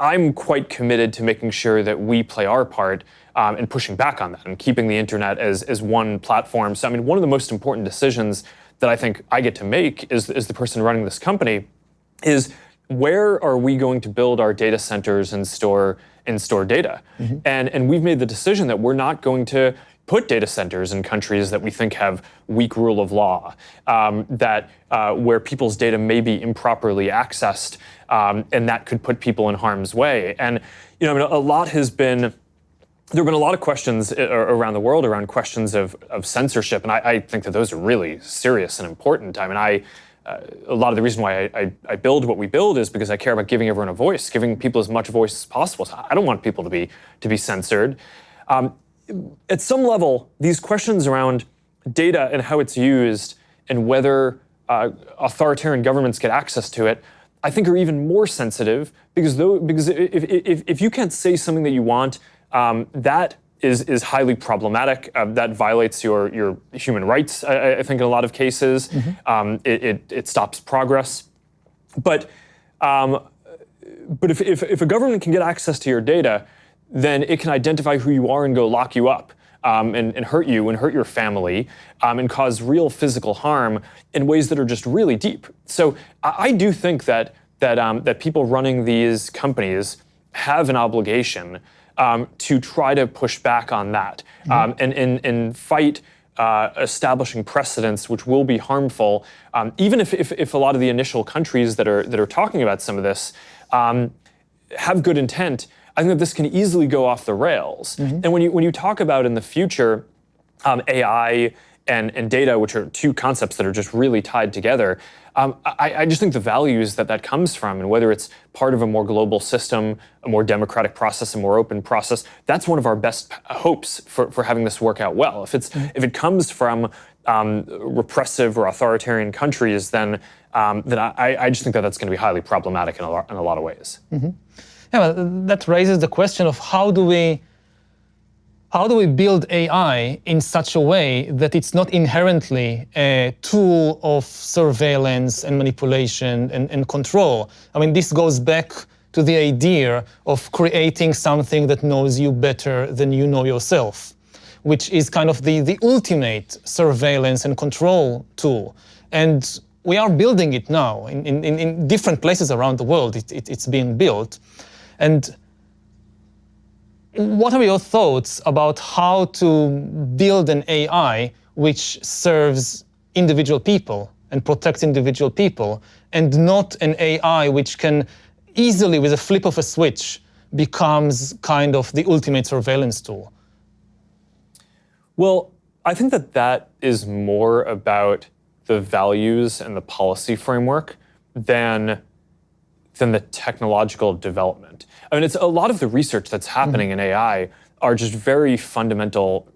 I'm quite committed to making sure that we play our part in pushing back on that and keeping the internet as one platform. So I mean, one of the most important decisions that I think I get to make is the person running this company is, where are we going to build our data centers and store data? And we've made the decision that we're not going to put data centers in countries that we think have weak rule of law, where people's data may be improperly accessed, and that could put people in harm's way. And I mean, there have been a lot of questions around the world around questions of censorship, and I think that those are really serious and important. I mean, a lot of the reason why I build what we build is because I care about giving everyone a voice, giving people as much voice as possible. So I don't want people to be censored. At some level, these questions around data and how it's used and whether authoritarian governments get access to it, I think are even more sensitive, because if you can't say something that you want, that is highly problematic. That violates your human rights, I think, in a lot of cases. It stops progress. But if a government can get access to your data, then it can identify who you are and go lock you up, and hurt you and hurt your family, and cause real physical harm in ways that are just really deep. So I do think that people running these companies have an obligation to try to push back on that, and fight establishing precedents which will be harmful, even if a lot of the initial countries that are talking about some of this have good intent. I think that this can easily go off the rails. And when you talk about in the future AI and data, which are two concepts that are just really tied together, I just think the values that comes from, and whether it's part of a more global system, a more democratic process, a more open process, that's one of our best hopes for having this work out well. If it comes from repressive or authoritarian countries, then I just think that's going to be highly problematic in a lot of ways. Yeah, well, that raises the question of how do we build AI in such a way that it's not inherently a tool of surveillance and manipulation and control? I mean, this goes back to the idea of creating something that knows you better than you know yourself, which is kind of the ultimate surveillance and control tool. And we are building it now in different places around the world. It's being built. And what are your thoughts about how to build an AI which serves individual people and protects individual people, and not an AI which can easily, with a flip of a switch, becomes kind of the ultimate surveillance tool? Well, I think that is more about the values and the policy framework than the technological development. I mean, it's a lot of the research that's happening in AI are just very fundamental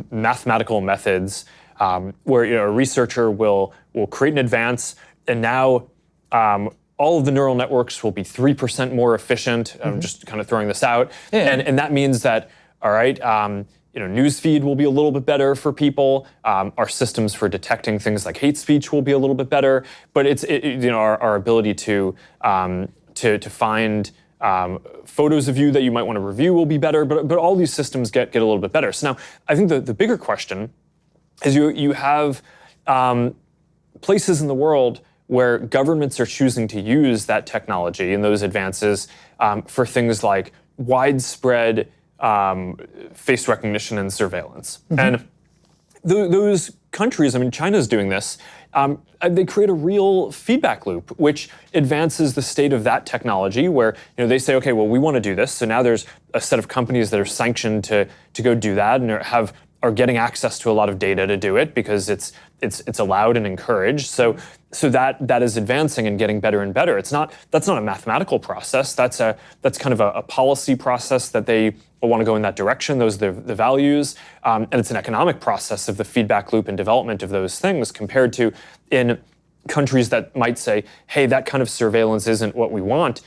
mathematical methods where a researcher will create an advance, and now all of the neural networks will be 3% more efficient. I'm just kind of throwing this out, and that means that all right. Newsfeed will be a little bit better for people. Our systems for detecting things like hate speech will be a little bit better. But our ability to find photos of you that you might want to review will be better. But all these systems get a little bit better. So now I think the bigger question is you have places in the world where governments are choosing to use that technology and those advances for things like widespread face recognition and surveillance. And those countries, I mean, China's doing this, they create a real feedback loop, which advances the state of that technology where they say, okay, well, we want to do this. So now there's a set of companies that are sanctioned to go do that and are getting access to a lot of data to do it because it's allowed and encouraged. So that is advancing and getting better and better. That's not a mathematical process. That's kind of a policy process that they want to go in that direction. Those are the values, and it's an economic process of the feedback loop and development of those things compared to in countries that might say, hey, that kind of surveillance isn't what we want.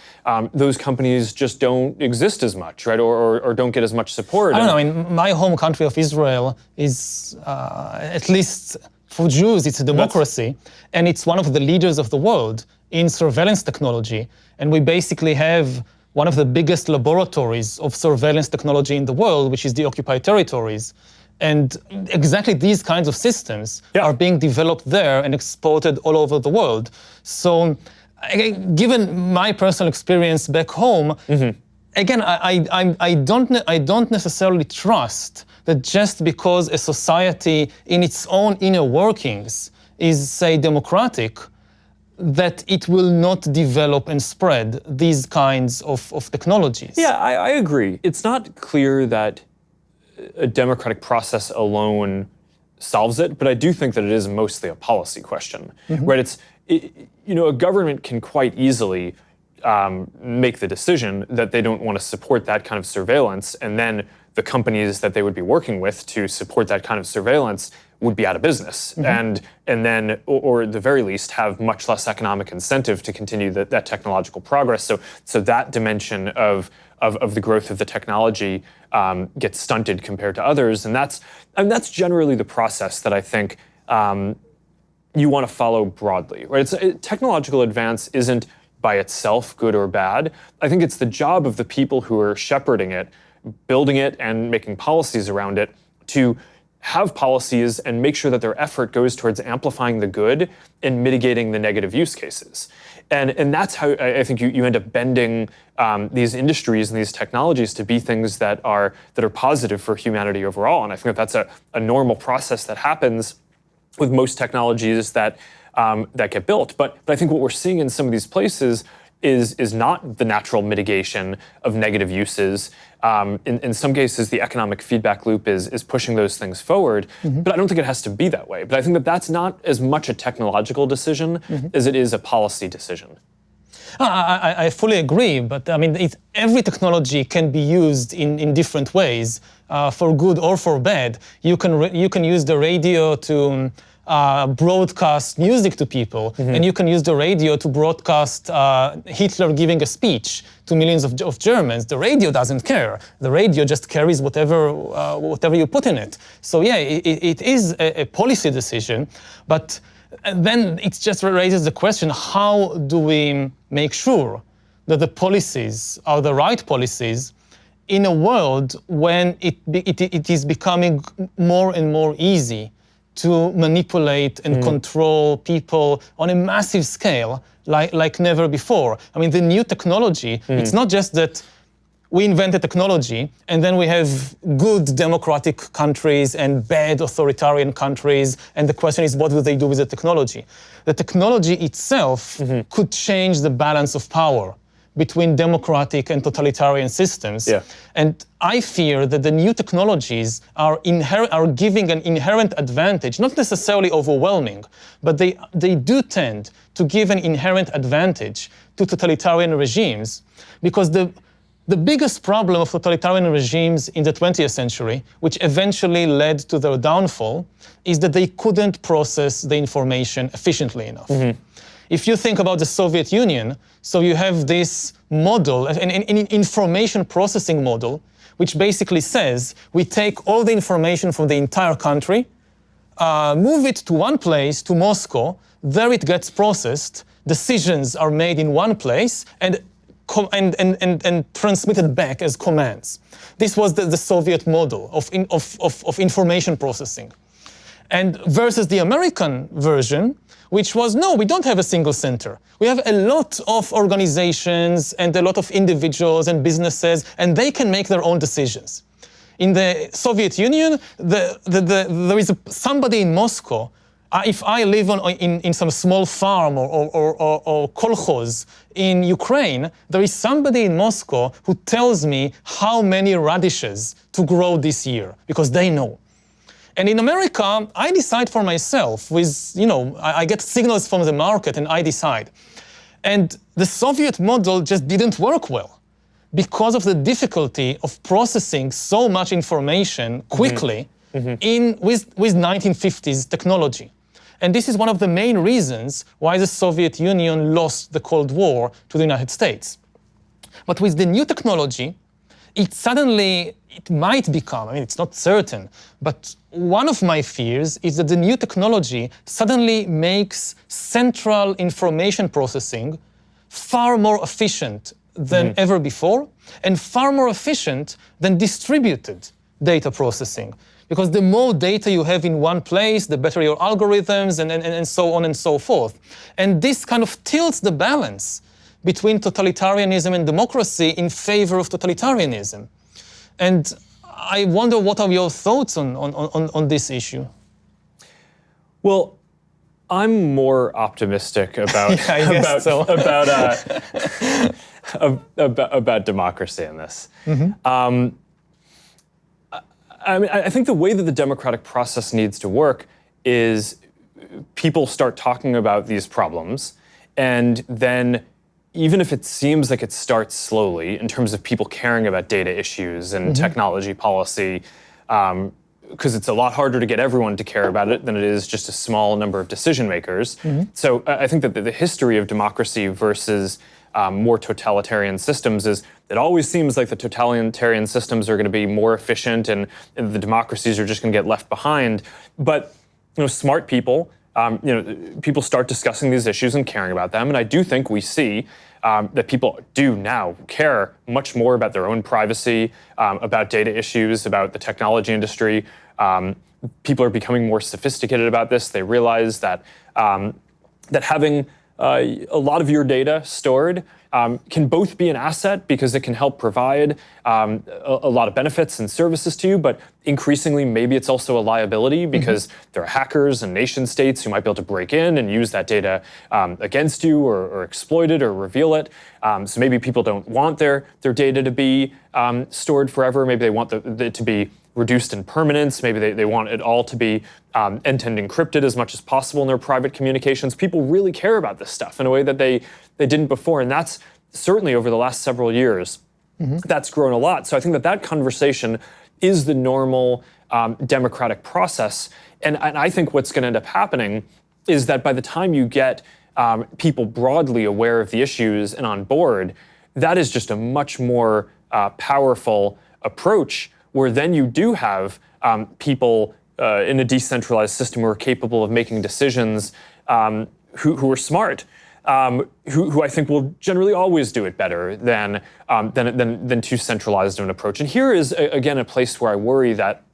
Those companies just don't exist as much, right? Or don't get as much support. I don't know. I mean, my home country of Israel is, at least for Jews, it's a democracy. And it's one of the leaders of the world in surveillance technology. And we basically have one of the biggest laboratories of surveillance technology in the world, which is the occupied territories. And exactly these kinds of systems are being developed there and exported all over the world. So given my personal experience back home, again, I don't necessarily trust that just because a society in its own inner workings is, say, democratic, that it will not develop and spread these kinds of technologies. Yeah, I agree. It's not clear that a democratic process alone solves it, but I do think that it is mostly a policy question, right? A government can quite easily make the decision that they don't want to support that kind of surveillance, and then the companies that they would be working with to support that kind of surveillance would be out of business, and then, or at the very least, have much less economic incentive to continue that technological progress. So that dimension of the growth of the technology gets stunted compared to others, and that's generally the process that I think you want to follow broadly, right? Technological advance isn't by itself good or bad. I think it's the job of the people who are shepherding it, building it, and making policies around it to have policies and make sure that their effort goes towards amplifying the good and mitigating the negative use cases. And that's how I think you end up bending these industries and these technologies to be things that are positive for humanity overall. And I think that's a normal process that happens with most technologies that get built. But I think what we're seeing in some of these places is not the natural mitigation of negative uses. In some cases, the economic feedback loop is pushing those things forward, but I don't think it has to be that way. But I think that that's not as much a technological decision as it is a policy decision. I fully agree, but I mean, every technology can be used in different ways, for good or for bad. You can use the radio to broadcast music to people, and you can use the radio to broadcast Hitler giving a speech to millions of Germans. The radio doesn't care. The radio just carries whatever you put in it. So yeah, it is a policy decision, but then it just raises the question, how do we make sure that the policies are the right policies in a world when it is becoming more and more easy to manipulate and control people on a massive scale like never before? I mean, the new technology, it's not just that we invent a technology and then we have good democratic countries and bad authoritarian countries, and the question is, what do they do with the technology? The technology itself could change the balance of power between democratic and totalitarian systems. Yeah. And I fear that the new technologies are giving an inherent advantage, not necessarily overwhelming, but they do tend to give an inherent advantage to totalitarian regimes, because the biggest problem of totalitarian regimes in the 20th century, which eventually led to their downfall, is that they couldn't process the information efficiently enough. If you think about the Soviet Union, so you have this model, an information processing model, which basically says we take all the information from the entire country, move it to one place, to Moscow, there it gets processed, decisions are made in one place, and transmitted back as commands. This was the Soviet model of information processing. And versus the American version, which was, no, we don't have a single center. We have a lot of organizations and a lot of individuals and businesses, and they can make their own decisions. In the Soviet Union, there is somebody in Moscow. If I live in some small farm or kolkhoz in Ukraine, there is somebody in Moscow who tells me how many radishes to grow this year, because they know. And in America, I decide for myself with, I get signals from the market and I decide. And the Soviet model just didn't work well because of the difficulty of processing so much information quickly with 1950s technology. And this is one of the main reasons why the Soviet Union lost the Cold War to the United States. But with the new technology, it might become, it's not certain, but one of my fears is that the new technology suddenly makes central information processing far more efficient than ever before, and far more efficient than distributed data processing. Because the more data you have in one place, the better your algorithms, and so on and so forth. And this kind of tilts the balance between totalitarianism and democracy in favor of totalitarianism. And I wonder, what are your thoughts on this issue? Well, I'm more optimistic about about democracy in this. I think the way that the democratic process needs to work is people start talking about these problems, and then even if it seems like it starts slowly in terms of people caring about data issues and technology policy, because it's a lot harder to get everyone to care about it than it is just a small number of decision makers. So I think that the history of democracy versus more totalitarian systems is it always seems like the totalitarian systems are going to be more efficient and the democracies are just going to get left behind. But smart people, people start discussing these issues and caring about them. And I do think we see that people do now care much more about their own privacy, about data issues, about the technology industry. People are becoming more sophisticated about this. They realize that that having a lot of your data stored can both be an asset because it can help provide a lot of benefits and services to you, but increasingly maybe it's also a liability because there are hackers and nation states who might be able to break in and use that data against you or exploit it or reveal it. So maybe people don't want their data to be stored forever. Maybe they want it to be reduced in permanence. Maybe they want it all to be end-to-end encrypted as much as possible in their private communications. People really care about this stuff in a way that they didn't before. And that's certainly over the last several years, that's grown a lot. So I think that conversation is the normal democratic process. And I think what's going to end up happening is that by the time you get people broadly aware of the issues and on board, that is just a much more powerful approach, where then you do have people in a decentralized system who are capable of making decisions, who are smart, who I think will generally always do it better than too centralized of an approach. And here is, again, a place where I worry that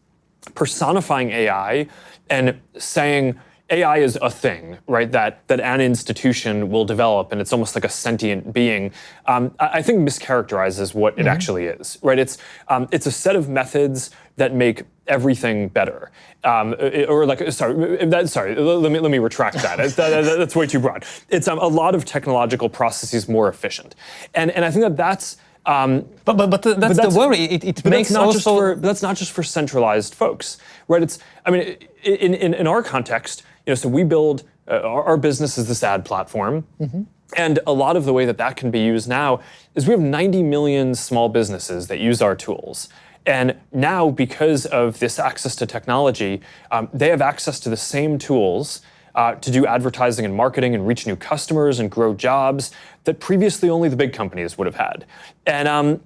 personifying AI and saying AI is a thing, right? That an institution will develop, and it's almost like a sentient being. I think mischaracterizes what it actually is, right? It's a set of methods that make everything better, let me retract that. That's way too broad. It's a lot of technological processes more efficient, and I think that's. But that's the worry. It makes that's not just for centralized folks, right? In our context, so we build our business is this ad platform, and a lot of the way that can be used now is we have 90 million small businesses that use our tools. And now, because of this access to technology, they have access to the same tools to do advertising and marketing and reach new customers and grow jobs that previously only the big companies would have had. And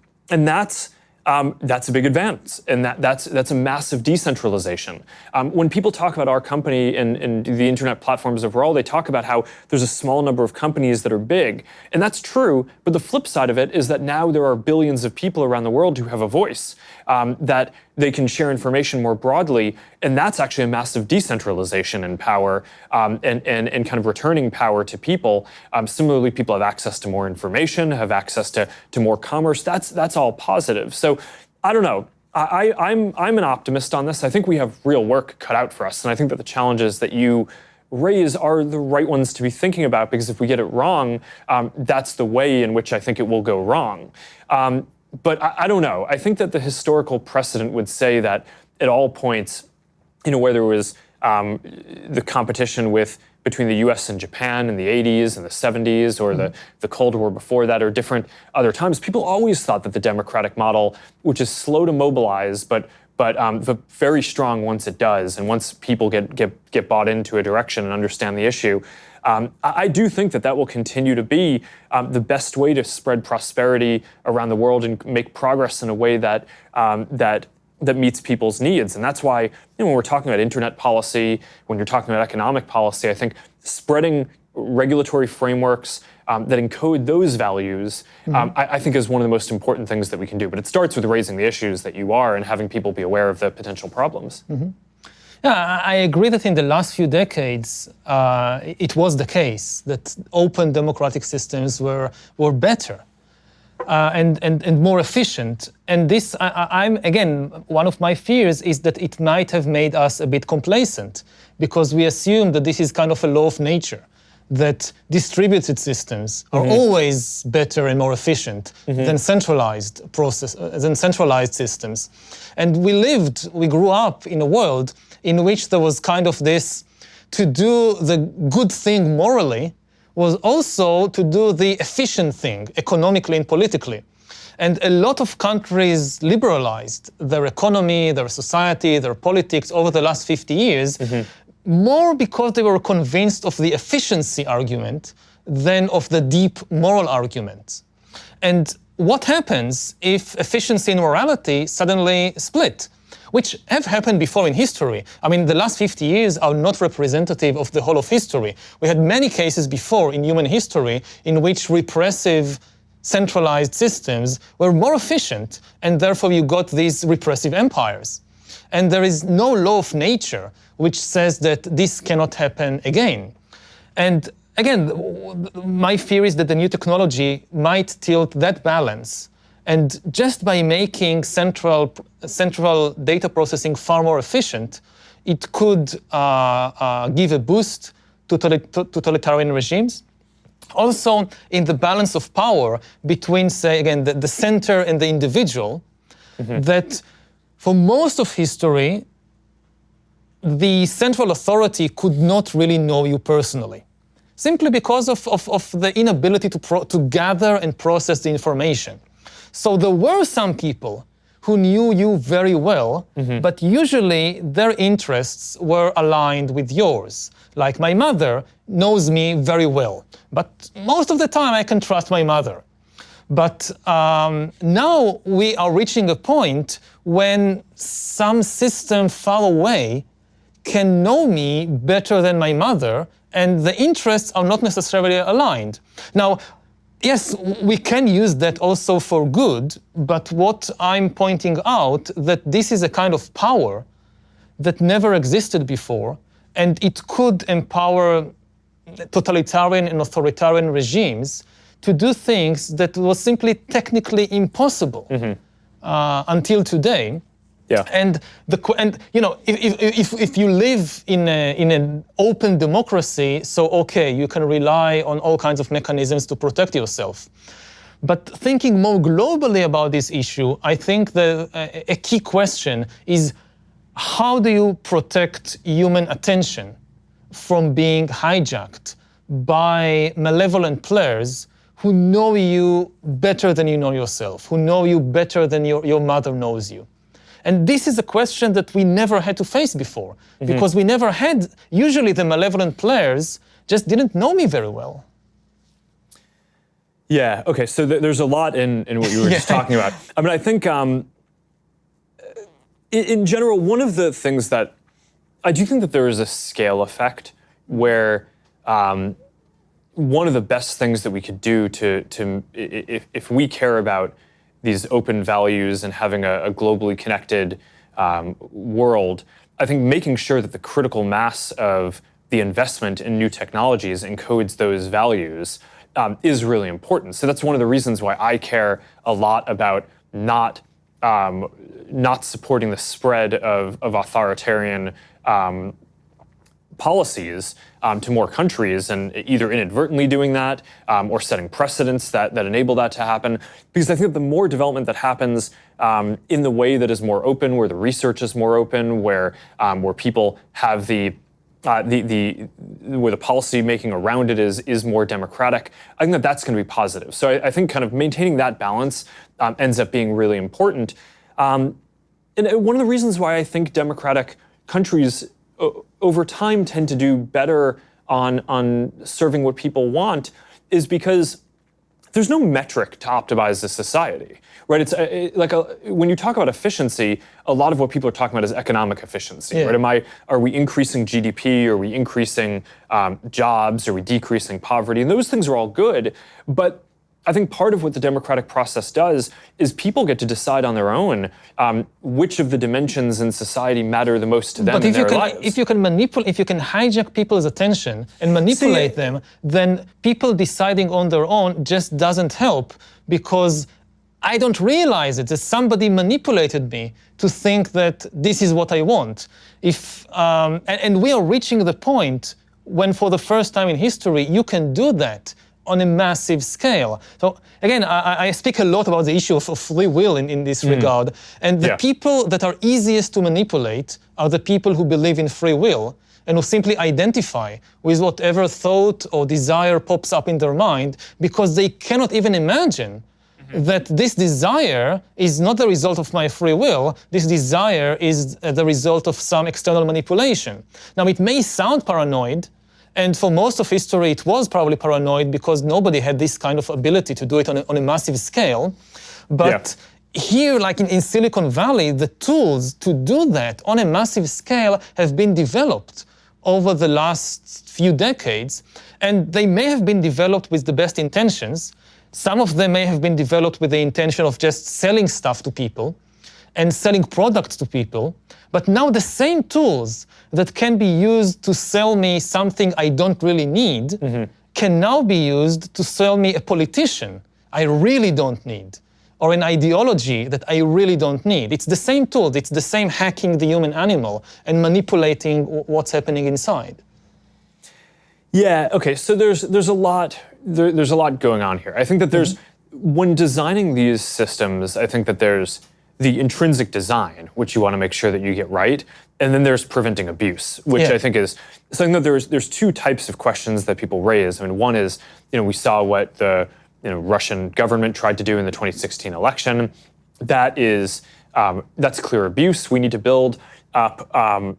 that's a big advance, and that's a massive decentralization. When people talk about our company and the internet platforms overall, they talk about how there's a small number of companies that are big, and that's true. But the flip side of it is that now there are billions of people around the world who have a voice, that they can share information more broadly, and that's actually a massive decentralization in power, and kind of returning power to people. Similarly, people have access to more information, have access to more commerce. That's all positive. So I don't know. I'm an optimist on this. I think we have real work cut out for us, and I think that the challenges that you raise are the right ones to be thinking about, because if we get it wrong, that's the way in which I think it will go wrong. But I don't know. I think that the historical precedent would say that at all points, where there was the competition between the US and Japan in the 80s and the 70s, or the Cold War before that, or different other times, people always thought that the democratic model, which is slow to mobilize, but very strong once it does, and once people get bought into a direction and understand the issue, I do think that will continue to be the best way to spread prosperity around the world and make progress in a way that meets people's needs. And that's why when we're talking about internet policy, when you're talking about economic policy, I think spreading regulatory frameworks that encode those values, I think is one of the most important things that we can do. But it starts with raising the issues that you are and having people be aware of the potential problems. Yeah, I agree that in the last few decades, it was the case that open democratic systems were better and more efficient. And this, again, one of my fears is that it might have made us a bit complacent, because we assume that this is kind of a law of nature, that distributed systems are always better and more efficient than centralized systems. And we grew up in a world in which there was kind of this, to do the good thing morally was also to do the efficient thing economically and politically. And a lot of countries liberalized their economy, their society, their politics over the last 50 years, more because they were convinced of the efficiency argument than of the deep moral argument. And what happens if efficiency and morality suddenly split? Which have happened before in history. I mean, the last 50 years are not representative of the whole of history. We had many cases before in human history in which repressive, centralized systems were more efficient, and therefore you got these repressive empires. And there is no law of nature which says that this cannot happen again. And again, my fear is that the new technology might tilt that balance. And just by making central data processing far more efficient, it could give a boost to totalitarian regimes. Also, in the balance of power between, say, again, the center and the individual, that for most of history, the central authority could not really know you personally, simply because of the inability to gather and process the information. So there were some people who knew you very well, but usually their interests were aligned with yours. Like my mother knows me very well, but most of the time I can trust my mother. But now we are reaching a point when some system far away can know me better than my mother, and the interests are not necessarily aligned. Now, yes, we can use that also for good, but what I'm pointing out that this is a kind of power that never existed before, and it could empower totalitarian and authoritarian regimes to do things that was simply technically impossible until today. Yeah. And if you live in an open democracy, so okay, you can rely on all kinds of mechanisms to protect yourself. But thinking more globally about this issue, I think a key question is, how do you protect human attention from being hijacked by malevolent players who know you better than you know yourself, who know you better than your mother knows you? And this is a question that we never had to face before, because we never had, usually the malevolent players just didn't know me very well. Yeah, okay, so there's a lot in what you were just talking about. I mean, I think in general, one of the things that, I do think that there is a scale effect where one of the best things that we could do if we care about these open values and having a globally connected world, I think making sure that the critical mass of the investment in new technologies encodes those values is really important. So that's one of the reasons why I care a lot about not supporting the spread of authoritarian policies to more countries, and either inadvertently doing that or setting precedents that enable that to happen. Because I think that the more development that happens in the way that is more open, where the research is more open, where people have where the policy making around it is more democratic, I think that that's going to be positive. So I think kind of maintaining that balance ends up being really important. And one of the reasons why I think democratic countries over time tend to do better on serving what people want is because there's no metric to optimize the society, right? It's when you talk about efficiency, a lot of what people are talking about is economic efficiency, right? Are we increasing GDP? Are we increasing jobs? Are we decreasing poverty? And those things are all good, but I think part of what the democratic process does is people get to decide on their own which of the dimensions in society matter the most to them in their lives. If you can hijack people's attention and manipulate them, then people deciding on their own just doesn't help, because I don't realize it, that somebody manipulated me to think that this is what I want. And we are reaching the point when, for the first time in history, you can do that on a massive scale. So again, I speak a lot about the issue of free will in this regard. And the people that are easiest to manipulate are the people who believe in free will and who simply identify with whatever thought or desire pops up in their mind, because they cannot even imagine that this desire is not the result of my free will. This desire is the result of some external manipulation. Now, it may sound paranoid, and for most of history, it was probably paranoid because nobody had this kind of ability to do it on a massive scale. But here, like in Silicon Valley, the tools to do that on a massive scale have been developed over the last few decades. And they may have been developed with the best intentions. Some of them may have been developed with the intention of just selling stuff to people and selling products to people. But now the same tools that can be used to sell me something I don't really need can now be used to sell me a politician I really don't need, or an ideology that I really don't need. It's the same tools. It's the same hacking the human animal and manipulating what's happening inside. Yeah, okay, so there's a lot going on here. I think that there's, when designing these systems, I think that there's the intrinsic design, which you want to make sure that you get right, and then there's preventing abuse, which I think is something that there's two types of questions that people raise. I mean, one is, we saw what the Russian government tried to do in the 2016 election. That's clear abuse. We need to build up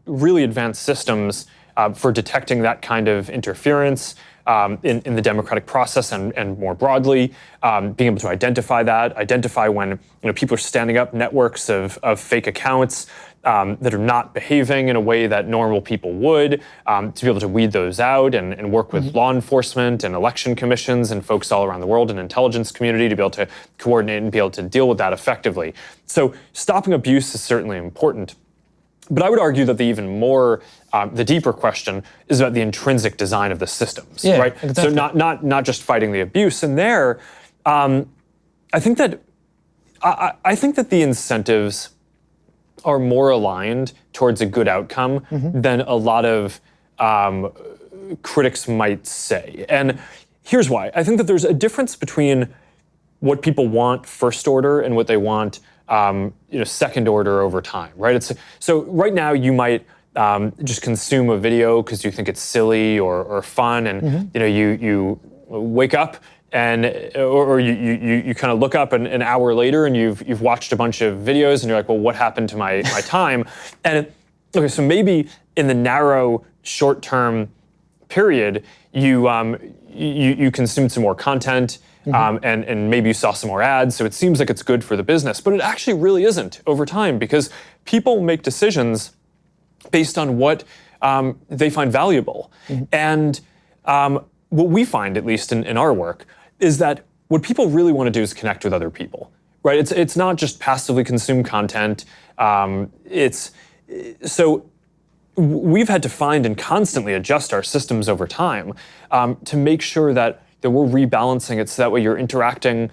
really advanced systems for detecting that kind of interference in the democratic process and more broadly, being able to identify when people are standing up networks of fake accounts that are not behaving in a way that normal people would, to be able to weed those out and work with law enforcement and election commissions and folks all around the world and intelligence community to be able to coordinate and be able to deal with that effectively. So stopping abuse is certainly important. But I would argue that the even more, the deeper question is about the intrinsic design of the systems, Yeah, right? exactly. So not just fighting the abuse. And there, I think that the incentives are more aligned towards a good outcome than a lot of critics might say. And here's why. I think that there's a difference between what people want first order and what they want second order over time, right? So right now you might just consume a video because you think it's silly or fun, and you wake up and or you kind of look up an hour later and you've watched a bunch of videos and you're like, well, what happened to my time? And okay, so maybe in the narrow short-term period, you consumed some more content. And maybe you saw some more ads, so it seems like it's good for the business, but it actually really isn't over time, because people make decisions based on what they find valuable. And what we find, at least in our work, is that what people really want to do is connect with other people, right? It's not just passively consume content. So we've had to find and constantly adjust our systems over time to make sure that we're rebalancing it so that way you're interacting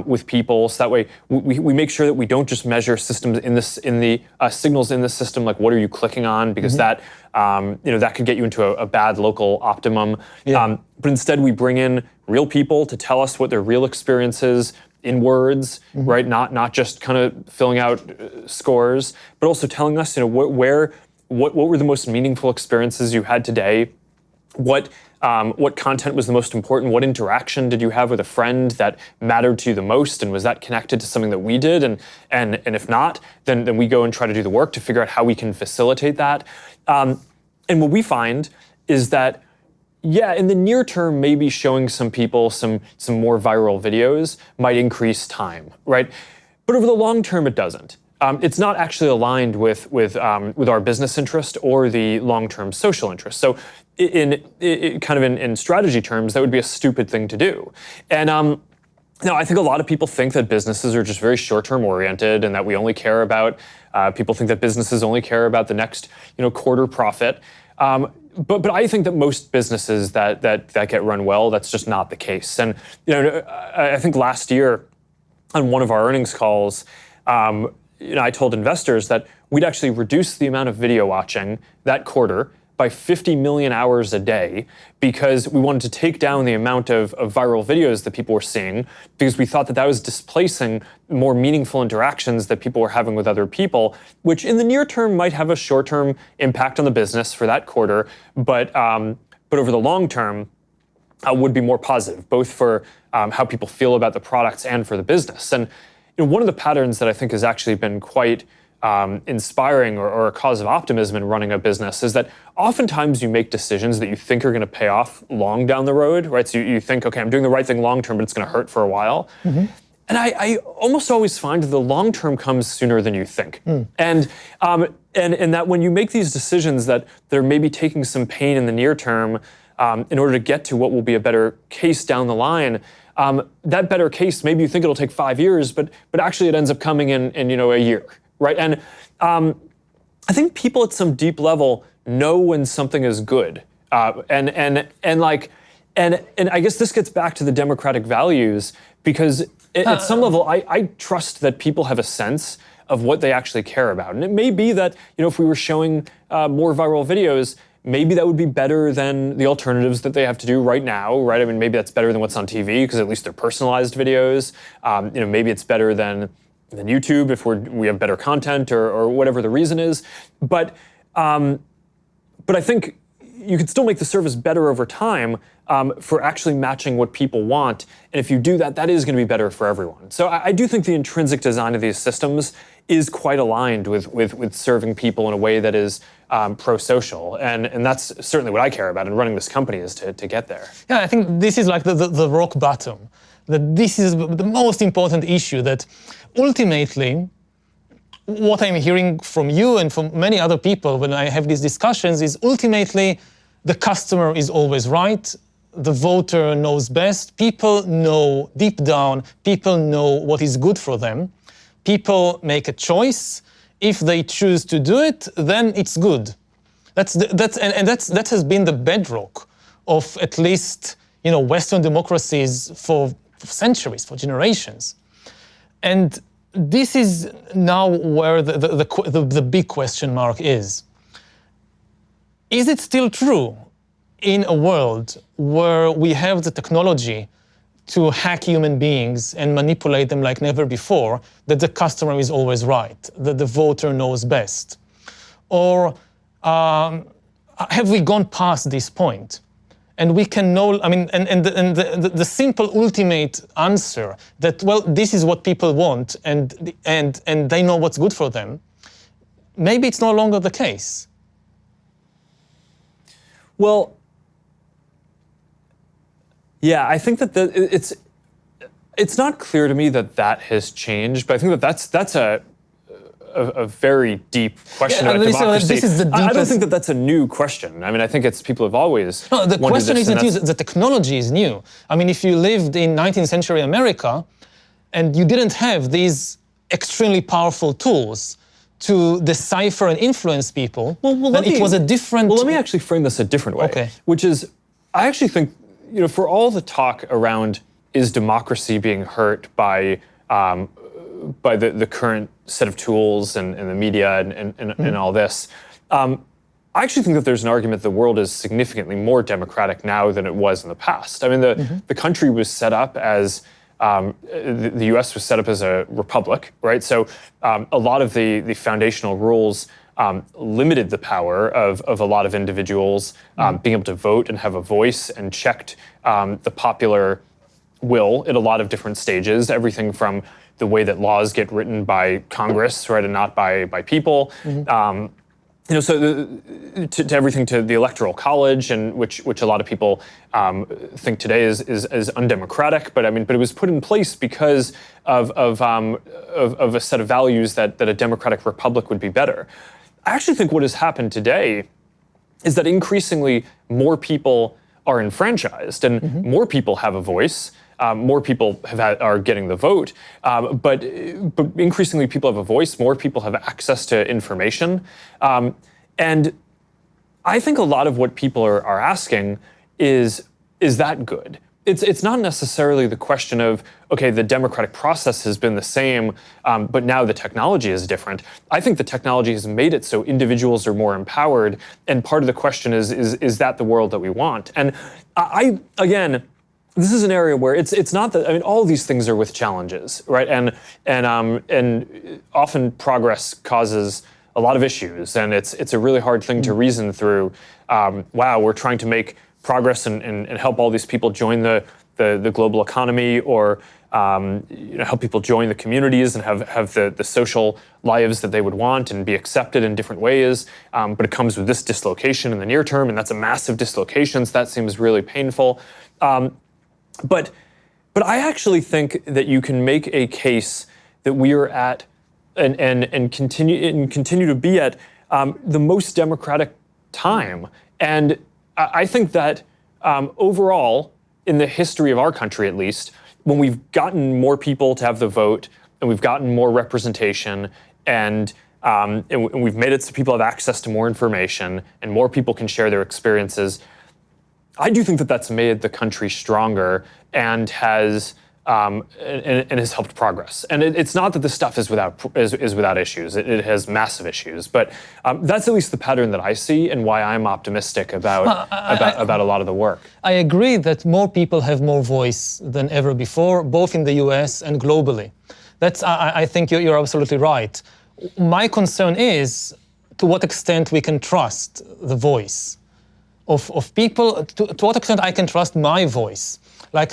with people, so that way we make sure that we don't just measure systems in the signals in the system, like what are you clicking on, because that could get you into a bad local optimum. Yeah. But instead we bring in real people to tell us what their real experience is in words, right? Not just kind of filling out scores, but also telling us, what were the most meaningful experiences you had today. What content was the most important? What interaction did you have with a friend that mattered to you the most? And was that connected to something that we did? And if not, then we go and try to do the work to figure out how we can facilitate that. And what we find is that, in the near term, maybe showing some people some more viral videos might increase time, right? But over the long term, it doesn't. It's not actually aligned with our business interest or the long-term social interest. So in strategy terms, that would be a stupid thing to do. And now I think a lot of people think that businesses are just very short-term oriented and that we only care about, people think that businesses only care about the next quarter profit. But I think that most businesses that get run well, that's just not the case. And I think last year on one of our earnings calls, I told investors that we'd actually reduce the amount of video watching that quarter by 50 million hours a day, because we wanted to take down the amount of viral videos that people were seeing, because we thought that was displacing more meaningful interactions that people were having with other people, which in the near term might have a short-term impact on the business for that quarter, but over the long term would be more positive, both for how people feel about the products and for the business. And one of the patterns that I think has actually been quite inspiring or a cause of optimism in running a business is that oftentimes you make decisions that you think are going to pay off long down the road, right? So you think, okay, I'm doing the right thing long term, but it's going to hurt for a while. And I almost always find that the long term comes sooner than you think. And that when you make these decisions that they're maybe taking some pain in the near term in order to get to what will be a better case down the line, that better case, maybe you think it'll take 5 years, but actually it ends up coming in a year, right? And I think people at some deep level know when something is good, and I guess this gets back to the democratic values, because at some level I trust that people have a sense of what they actually care about, and it may be that if we were showing more viral videos, maybe that would be better than the alternatives that they have to do right now, right? I mean, maybe that's better than what's on TV, because at least they're personalized videos. Maybe it's better than YouTube if we have better content or whatever the reason is. But I think you can still make the service better over time for actually matching what people want. And if you do that, that is going to be better for everyone. So I do think the intrinsic design of these systems is quite aligned with serving people in a way that is pro-social. And that's certainly what I care about in running this company, is to get there. Yeah, I think this is like the rock bottom. That this is the most important issue, that ultimately what I'm hearing from you and from many other people when I have these discussions is ultimately the customer is always right, the voter knows best, people know deep down, people know what is good for them, people make a choice. if they choose to do it, then it's good. That has been the bedrock of at least Western democracies for centuries, for generations. And this is now where the big question mark is. Is it still true in a world where we have the technology to hack human beings and manipulate them like never before, that the customer is always right, that the voter knows best? Or have we gone past this point? And we can know, the simple ultimate answer that, well, this is what people want and they know what's good for them, maybe it's no longer the case. Well, yeah, I think that it's not clear to me that has changed, but I think that's a very deep question about democracy. This is the deepest. I don't think that's a new question. I mean, I think people have always. No, the question isn't new. The technology is new. I mean, if you lived in 19th century America and you didn't have these extremely powerful tools to decipher and influence people, then it was a different. Well, let me actually frame this a different way. Okay. Which is, I actually think, for all the talk around is democracy being hurt by the current set of tools and the media and all this, I actually think that there's an argument the world is significantly more democratic now than it was in the past. I mean, the country was set up as, the US was set up as a republic, right? So a lot of the foundational rules limited the power of a lot of individuals being able to vote and have a voice, and checked the popular will at a lot of different stages, everything from the way that laws get written by Congress, right, and not by people. So to everything, to the Electoral College, and which a lot of people think today is undemocratic, but it was put in place because of a set of values that a democratic republic would be better. I actually think what has happened today is that increasingly more people are enfranchised and more people have a voice. More people are getting the vote, but increasingly people have a voice. More people have access to information, and I think a lot of what people are asking is that good? It's not necessarily the question of, okay, the democratic process has been the same, but now the technology is different. I think the technology has made it so individuals are more empowered, and part of the question is that the world that we want? And again. This is an area where it's not that, all these things are with challenges, right? And often progress causes a lot of issues, and it's a really hard thing to reason through. Wow, we're trying to make progress and help all these people join the global economy, or help people join the communities and have the social lives that they would want and be accepted in different ways. But it comes with this dislocation in the near term, and that's a massive dislocation, so that seems really painful. But I actually think that you can make a case that we are at and continue to be at the most democratic time. And I think that overall, in the history of our country at least, when we've gotten more people to have the vote and we've gotten more representation and we've made it so people have access to more information and more people can share their experiences, I do think that that's made the country stronger and has helped progress. And it's not that this stuff is without issues. It has massive issues, but that's at least the pattern that I see, and why I'm optimistic about a lot of the work. I agree that more people have more voice than ever before, both in the US and globally. I think you're absolutely right. My concern is to what extent we can trust the voice of people, to what extent I can trust my voice. Like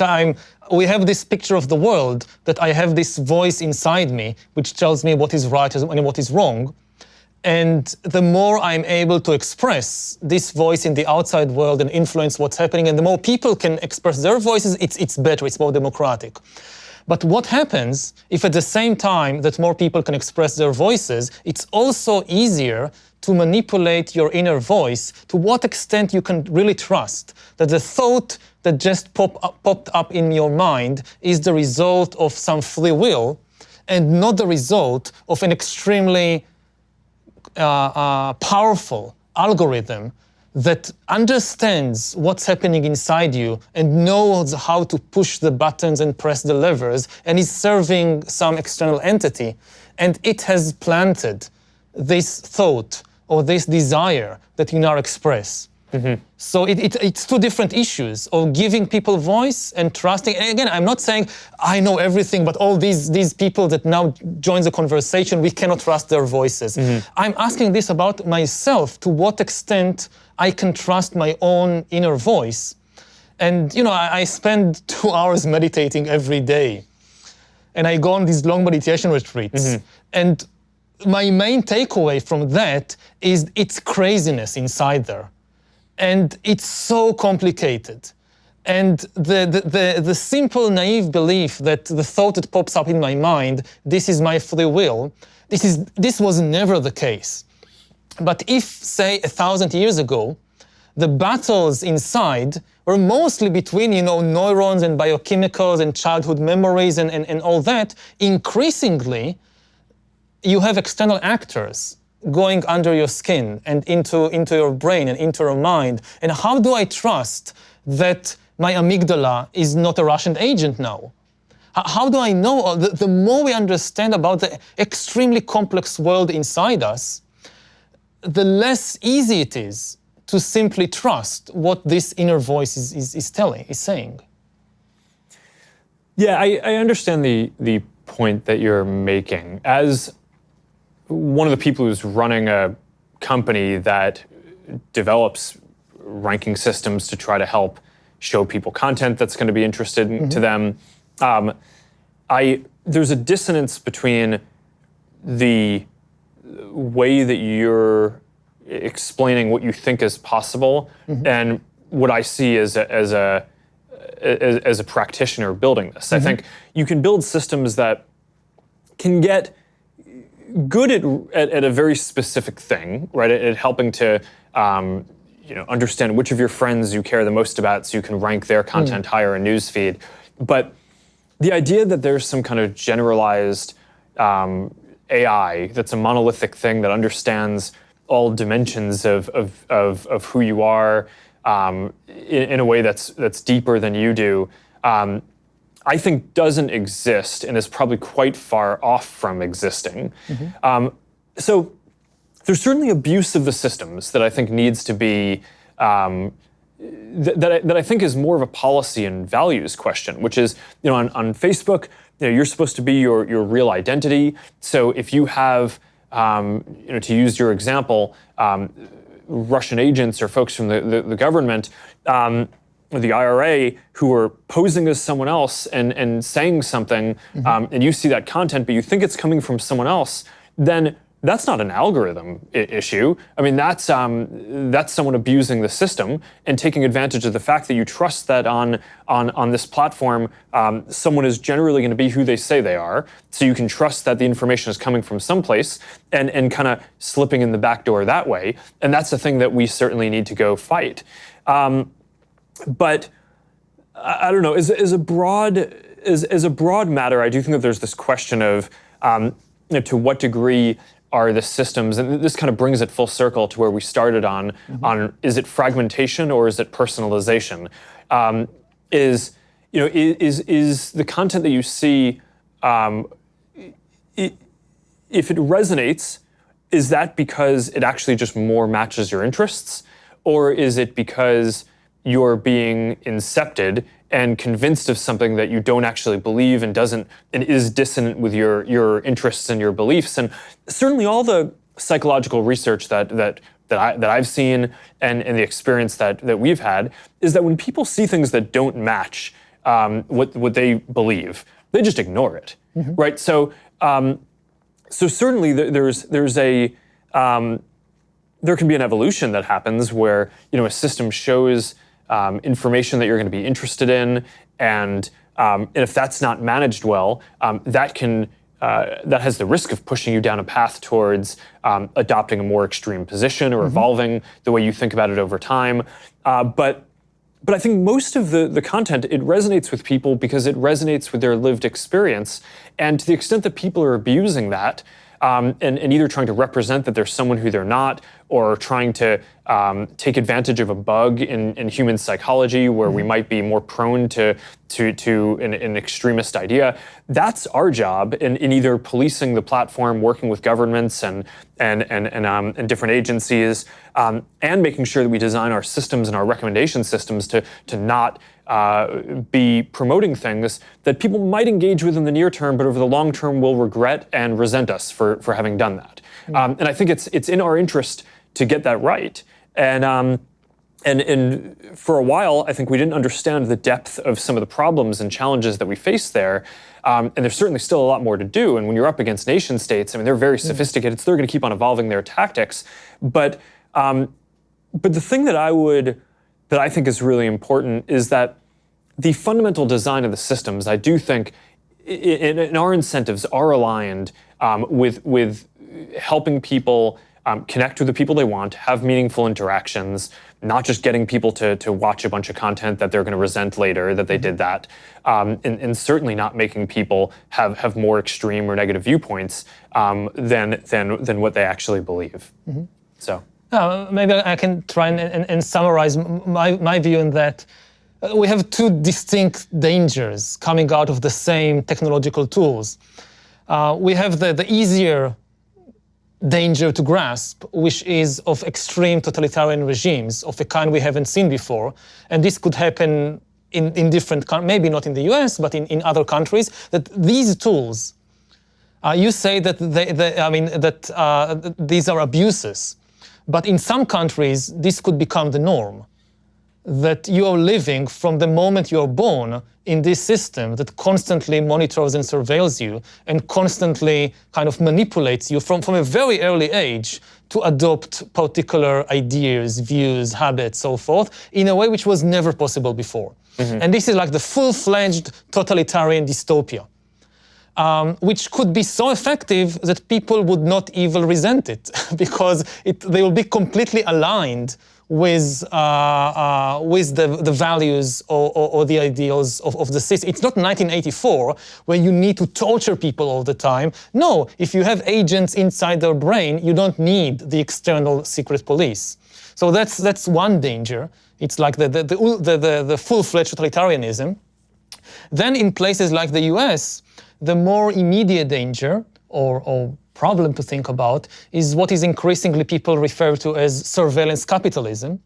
we have this picture of the world that I have this voice inside me which tells me what is right and what is wrong. And the more I'm able to express this voice in the outside world and influence what's happening, and the more people can express their voices, it's better, it's more democratic. But what happens if at the same time that more people can express their voices, it's also easier to manipulate your inner voice? To what extent you can really trust that the thought that just popped up in your mind is the result of some free will and not the result of an extremely powerful algorithm that understands what's happening inside you and knows how to push the buttons and press the levers and is serving some external entity. And it has planted this thought or this desire that you now express. So it's two different issues of giving people voice and trusting. And again, I'm not saying I know everything, but all these people that now join the conversation, we cannot trust their voices. I'm asking this about myself, to what extent I can trust my own inner voice. And I spend 2 hours meditating every day. And I go on these long meditation retreats. And my main takeaway from that is it's craziness inside there. And it's so complicated. And the simple, naive belief that the thought that pops up in my mind, this is my free will, this was never the case. But if, say, 1,000 years ago, the battles inside were mostly between, neurons and biochemicals and childhood memories and all that, increasingly, you have external actors going under your skin and into your brain and into your mind. And how do I trust that my amygdala is not a Russian agent now? How do I know? The more we understand about the extremely complex world inside us, the less easy it is to simply trust what this inner voice is saying. Yeah, I understand the point that you're making. As one of the people who's running a company that develops ranking systems to try to help show people content that's going to be interested to them, there's a dissonance between the way that you're explaining what you think is possible and what I see as a practitioner building this. I think you can build systems that can get good at a very specific thing, right? At helping to understand which of your friends you care the most about, so you can rank their content higher in newsfeed. But the idea that there's some kind of generalized AI that's a monolithic thing that understands all dimensions of who you are in a way that's deeper than you do, I think doesn't exist and is probably quite far off from existing. So there's certainly abuse of the systems that I think needs to be, that I think is more of a policy and values question, which is, on Facebook, you're supposed to be your real identity. So if you have, to use your example, Russian agents or folks from the government, the IRA, who are posing as someone else and saying something, and you see that content, but you think it's coming from someone else, then that's not an algorithm issue. I mean, that's someone abusing the system and taking advantage of the fact that you trust that on this platform, someone is generally going to be who they say they are. So you can trust that the information is coming from someplace and kind of slipping in the back door that way. And that's the thing that we certainly need to go fight. But I don't know. As a broad matter, I do think that there's this question of to what degree are the systems, and this kind of brings it full circle to where we started on is it fragmentation or is it personalization? Is the content that you see, if it resonates, is that because it actually just more matches your interests, or is it because you're being incepted and convinced of something that you don't actually believe and is dissonant with your interests and your beliefs? And certainly all the psychological research that I've seen and the experience that we've had is that when people see things that don't match what they believe, they just ignore it, right? So certainly there can be an evolution that happens where a system shows information that you're going to be interested in, and if that's not managed well, that has the risk of pushing you down a path towards adopting a more extreme position or evolving the way you think about it over time. But I think most of the content, it resonates with people because it resonates with their lived experience, and to the extent that people are abusing that, and either trying to represent that they're someone who they're not, or trying to take advantage of a bug in human psychology where we might be more prone to an extremist idea. That's our job in either policing the platform, working with governments and different agencies, and making sure that we design our systems and our recommendation systems to not be promoting things that people might engage with in the near term, but over the long term will regret and resent us for having done that. And I think it's in our interest to get that right. And for a while, I think we didn't understand the depth of some of the problems and challenges that we face there. And there's certainly still a lot more to do. And when you're up against nation states, I mean, they're very sophisticated, so they're going to keep on evolving their tactics. But the thing that I think is really important is that the fundamental design of the systems, I do think, in our incentives are aligned with helping people connect with the people they want, have meaningful interactions, not just getting people to watch a bunch of content that they're going to resent later that they did that, and certainly not making people have more extreme or negative viewpoints than what they actually believe. So maybe I can try and summarize my view on that. We have two distinct dangers coming out of the same technological tools. We have the easier danger to grasp, which is of extreme totalitarian regimes of a kind we haven't seen before. And this could happen in different countries, maybe not in the US, but in other countries, that these tools, you say that these are abuses, but in some countries, this could become the norm. That you are living from the moment you are born in this system that constantly monitors and surveils you and constantly kind of manipulates you from a very early age to adopt particular ideas, views, habits, so forth, in a way which was never possible before. And this is like the full-fledged totalitarian dystopia, which could be so effective that people would not even resent it because they will be completely aligned with the values or the ideals of the system. It's not 1984 where you need to torture people all the time. No, if you have agents inside their brain, you don't need the external secret police. So that's one danger. It's like the full-fledged totalitarianism. Then in places like the US, the more immediate danger or problem to think about is what is increasingly people refer to as surveillance capitalism,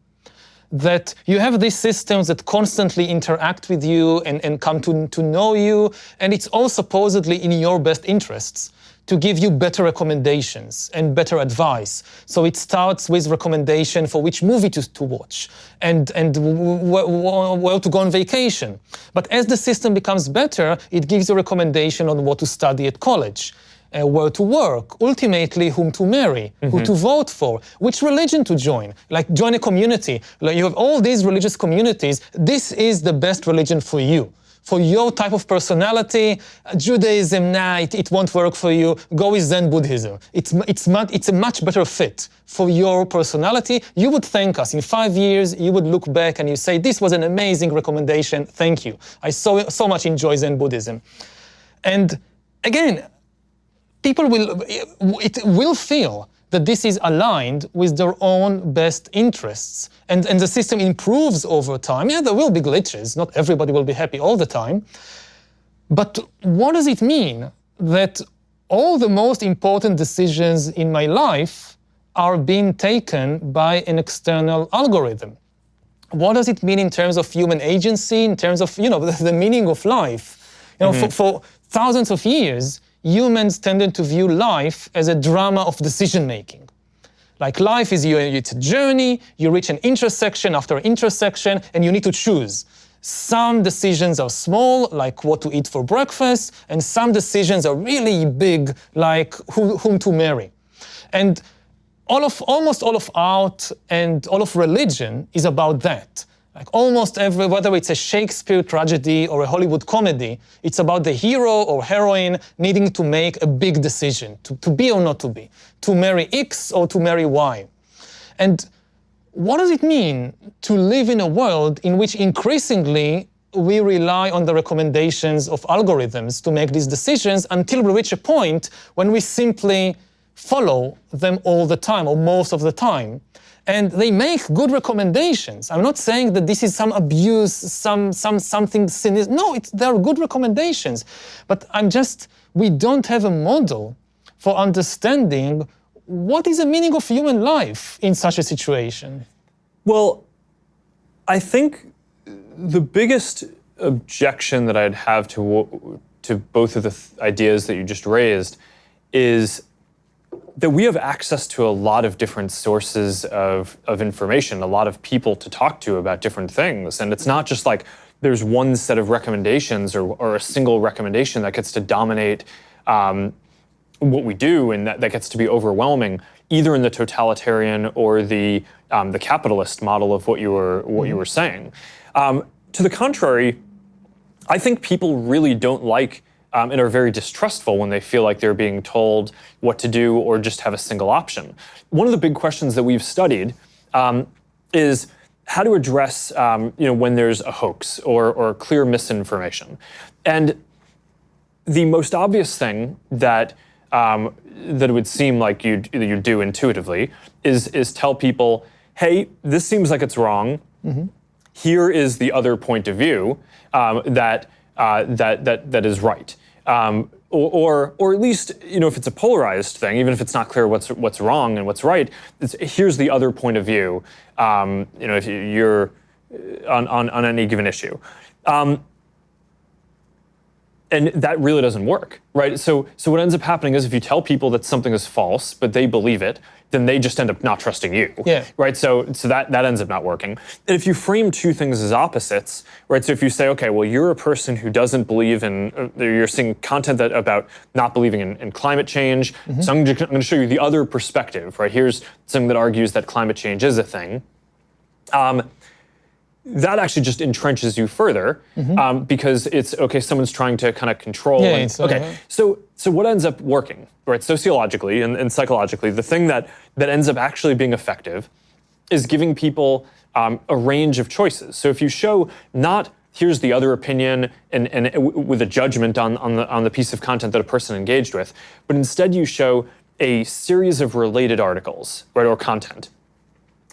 that you have these systems that constantly interact with you and come to know you, and it's all supposedly in your best interests to give you better recommendations and better advice. So it starts with recommendation for which movie to watch and where to go on vacation. But as the system becomes better, it gives you a recommendation on what to study at college, where to work, ultimately whom to marry, who to vote for, which religion to join, like join a community. Like you have all these religious communities, this is the best religion for you. For your type of personality, Judaism, nah, it won't work for you, go with Zen Buddhism. It's a much better fit for your personality. You would thank us. In 5 years, you would look back and you say, this was an amazing recommendation, thank you. I so much enjoy Zen Buddhism. And again, people will feel that this is aligned with their own best interests. And the system improves over time. Yeah, there will be glitches. Not everybody will be happy all the time. But what does it mean that all the most important decisions in my life are being taken by an external algorithm? What does it mean in terms of human agency, in terms of, the meaning of life? For thousands of years, humans tended to view life as a drama of decision-making. Like life is it's a journey, you reach an intersection after intersection, and you need to choose. Some decisions are small, like what to eat for breakfast, and some decisions are really big, like whom to marry. And almost all of art and all of religion is about that. Like almost whether it's a Shakespeare tragedy or a Hollywood comedy, it's about the hero or heroine needing to make a big decision, to be or not to be, to marry X or to marry Y. And what does it mean to live in a world in which increasingly we rely on the recommendations of algorithms to make these decisions until we reach a point when we simply follow them all the time or most of the time. And they make good recommendations. I'm not saying that this is some abuse, something sinister. No, they're good recommendations. But we don't have a model for understanding what is the meaning of human life in such a situation. Well, I think the biggest objection that I'd have to both of the ideas that you just raised is that we have access to a lot of different sources of information, a lot of people to talk to about different things. And it's not just like there's one set of recommendations or a single recommendation that gets to dominate what we do, and that gets to be overwhelming, either in the totalitarian or the capitalist model of what you were saying. To the contrary, I think people really don't like and are very distrustful when they feel like they're being told what to do or just have a single option. One of the big questions that we've studied is how to address when there's a hoax or clear misinformation. And the most obvious thing that it would seem like you'd do intuitively is tell people, hey, this seems like it's wrong. Mm-hmm. Here is the other point of view that is right. Or at least, if it's a polarized thing, even if it's not clear what's wrong and what's right, here's the other point of view. If you're on any given issue, and that really doesn't work, right? So what ends up happening is if you tell people that something is false, but they believe it, then they just end up not trusting you, right? So that ends up not working. And if you frame two things as opposites, right? So if you say, okay, well, you're a person who doesn't believe in, you're seeing content that not believing in climate change. Mm-hmm. So I'm going to show you the other perspective, right? Here's something that argues that climate change is a thing. That actually just entrenches you further, mm-hmm. Because it's, okay, someone's trying to kind of control. Yeah, So what ends up working, right, sociologically and psychologically, the thing that ends up actually being effective is giving people a range of choices. So if you show not here's the other opinion and with a judgment on the piece of content that a person engaged with, but instead you show a series of related articles, right, or content,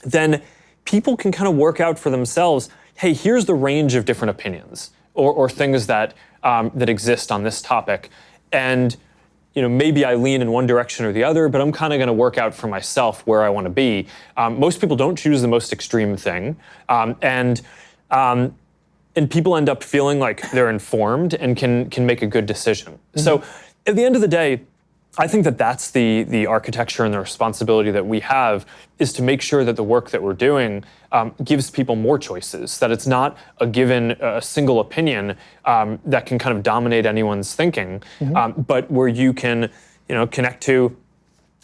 then people can kind of work out for themselves, hey, here's the range of different opinions or things that exist on this topic. And maybe I lean in one direction or the other, but I'm kind of going to work out for myself where I want to be. Most people don't choose the most extreme thing. And people end up feeling like they're informed and can make a good decision. Mm-hmm. So at the end of the day, I think that's the architecture and the responsibility that we have, is to make sure that the work that we're doing gives people more choices, that it's not a single opinion that can kind of dominate anyone's thinking, mm-hmm. But where you can connect to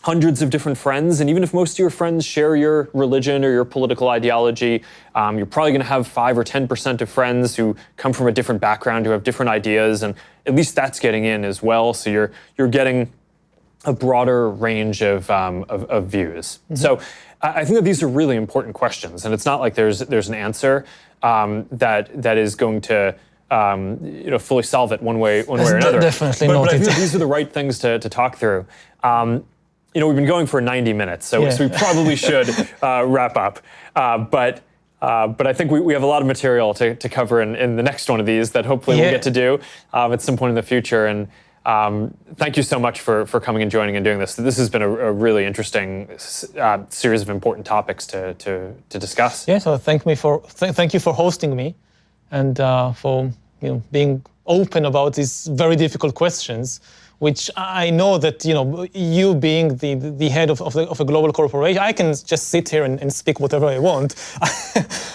hundreds of different friends, and even if most of your friends share your religion or your political ideology, you're probably going to have 5 or 10% of friends who come from a different background, who have different ideas, and at least that's getting in as well. So you're getting a broader range of views. Mm-hmm. So I think that these are really important questions, and it's not like there's an answer that is going to fully solve it one way or another. Definitely but not. But I think that these are the right things to talk through. We've been going for 90 minutes, so we probably should wrap up. But I think we have a lot of material to cover in the next one of these that hopefully we'll get to do at some point in the future. And thank you so much for coming and joining and doing this. This has been a really interesting series of important topics to discuss. Yeah, so thank you for hosting me, and for being open about these very difficult questions, which I know that you being the head of a global corporation, I can just sit here and speak whatever I want,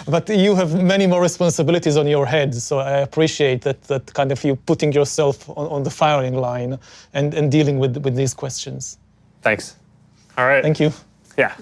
but you have many more responsibilities on your head. So I appreciate that kind of you putting yourself on the firing line and dealing with these questions. Thanks. All right. Thank you. Yeah.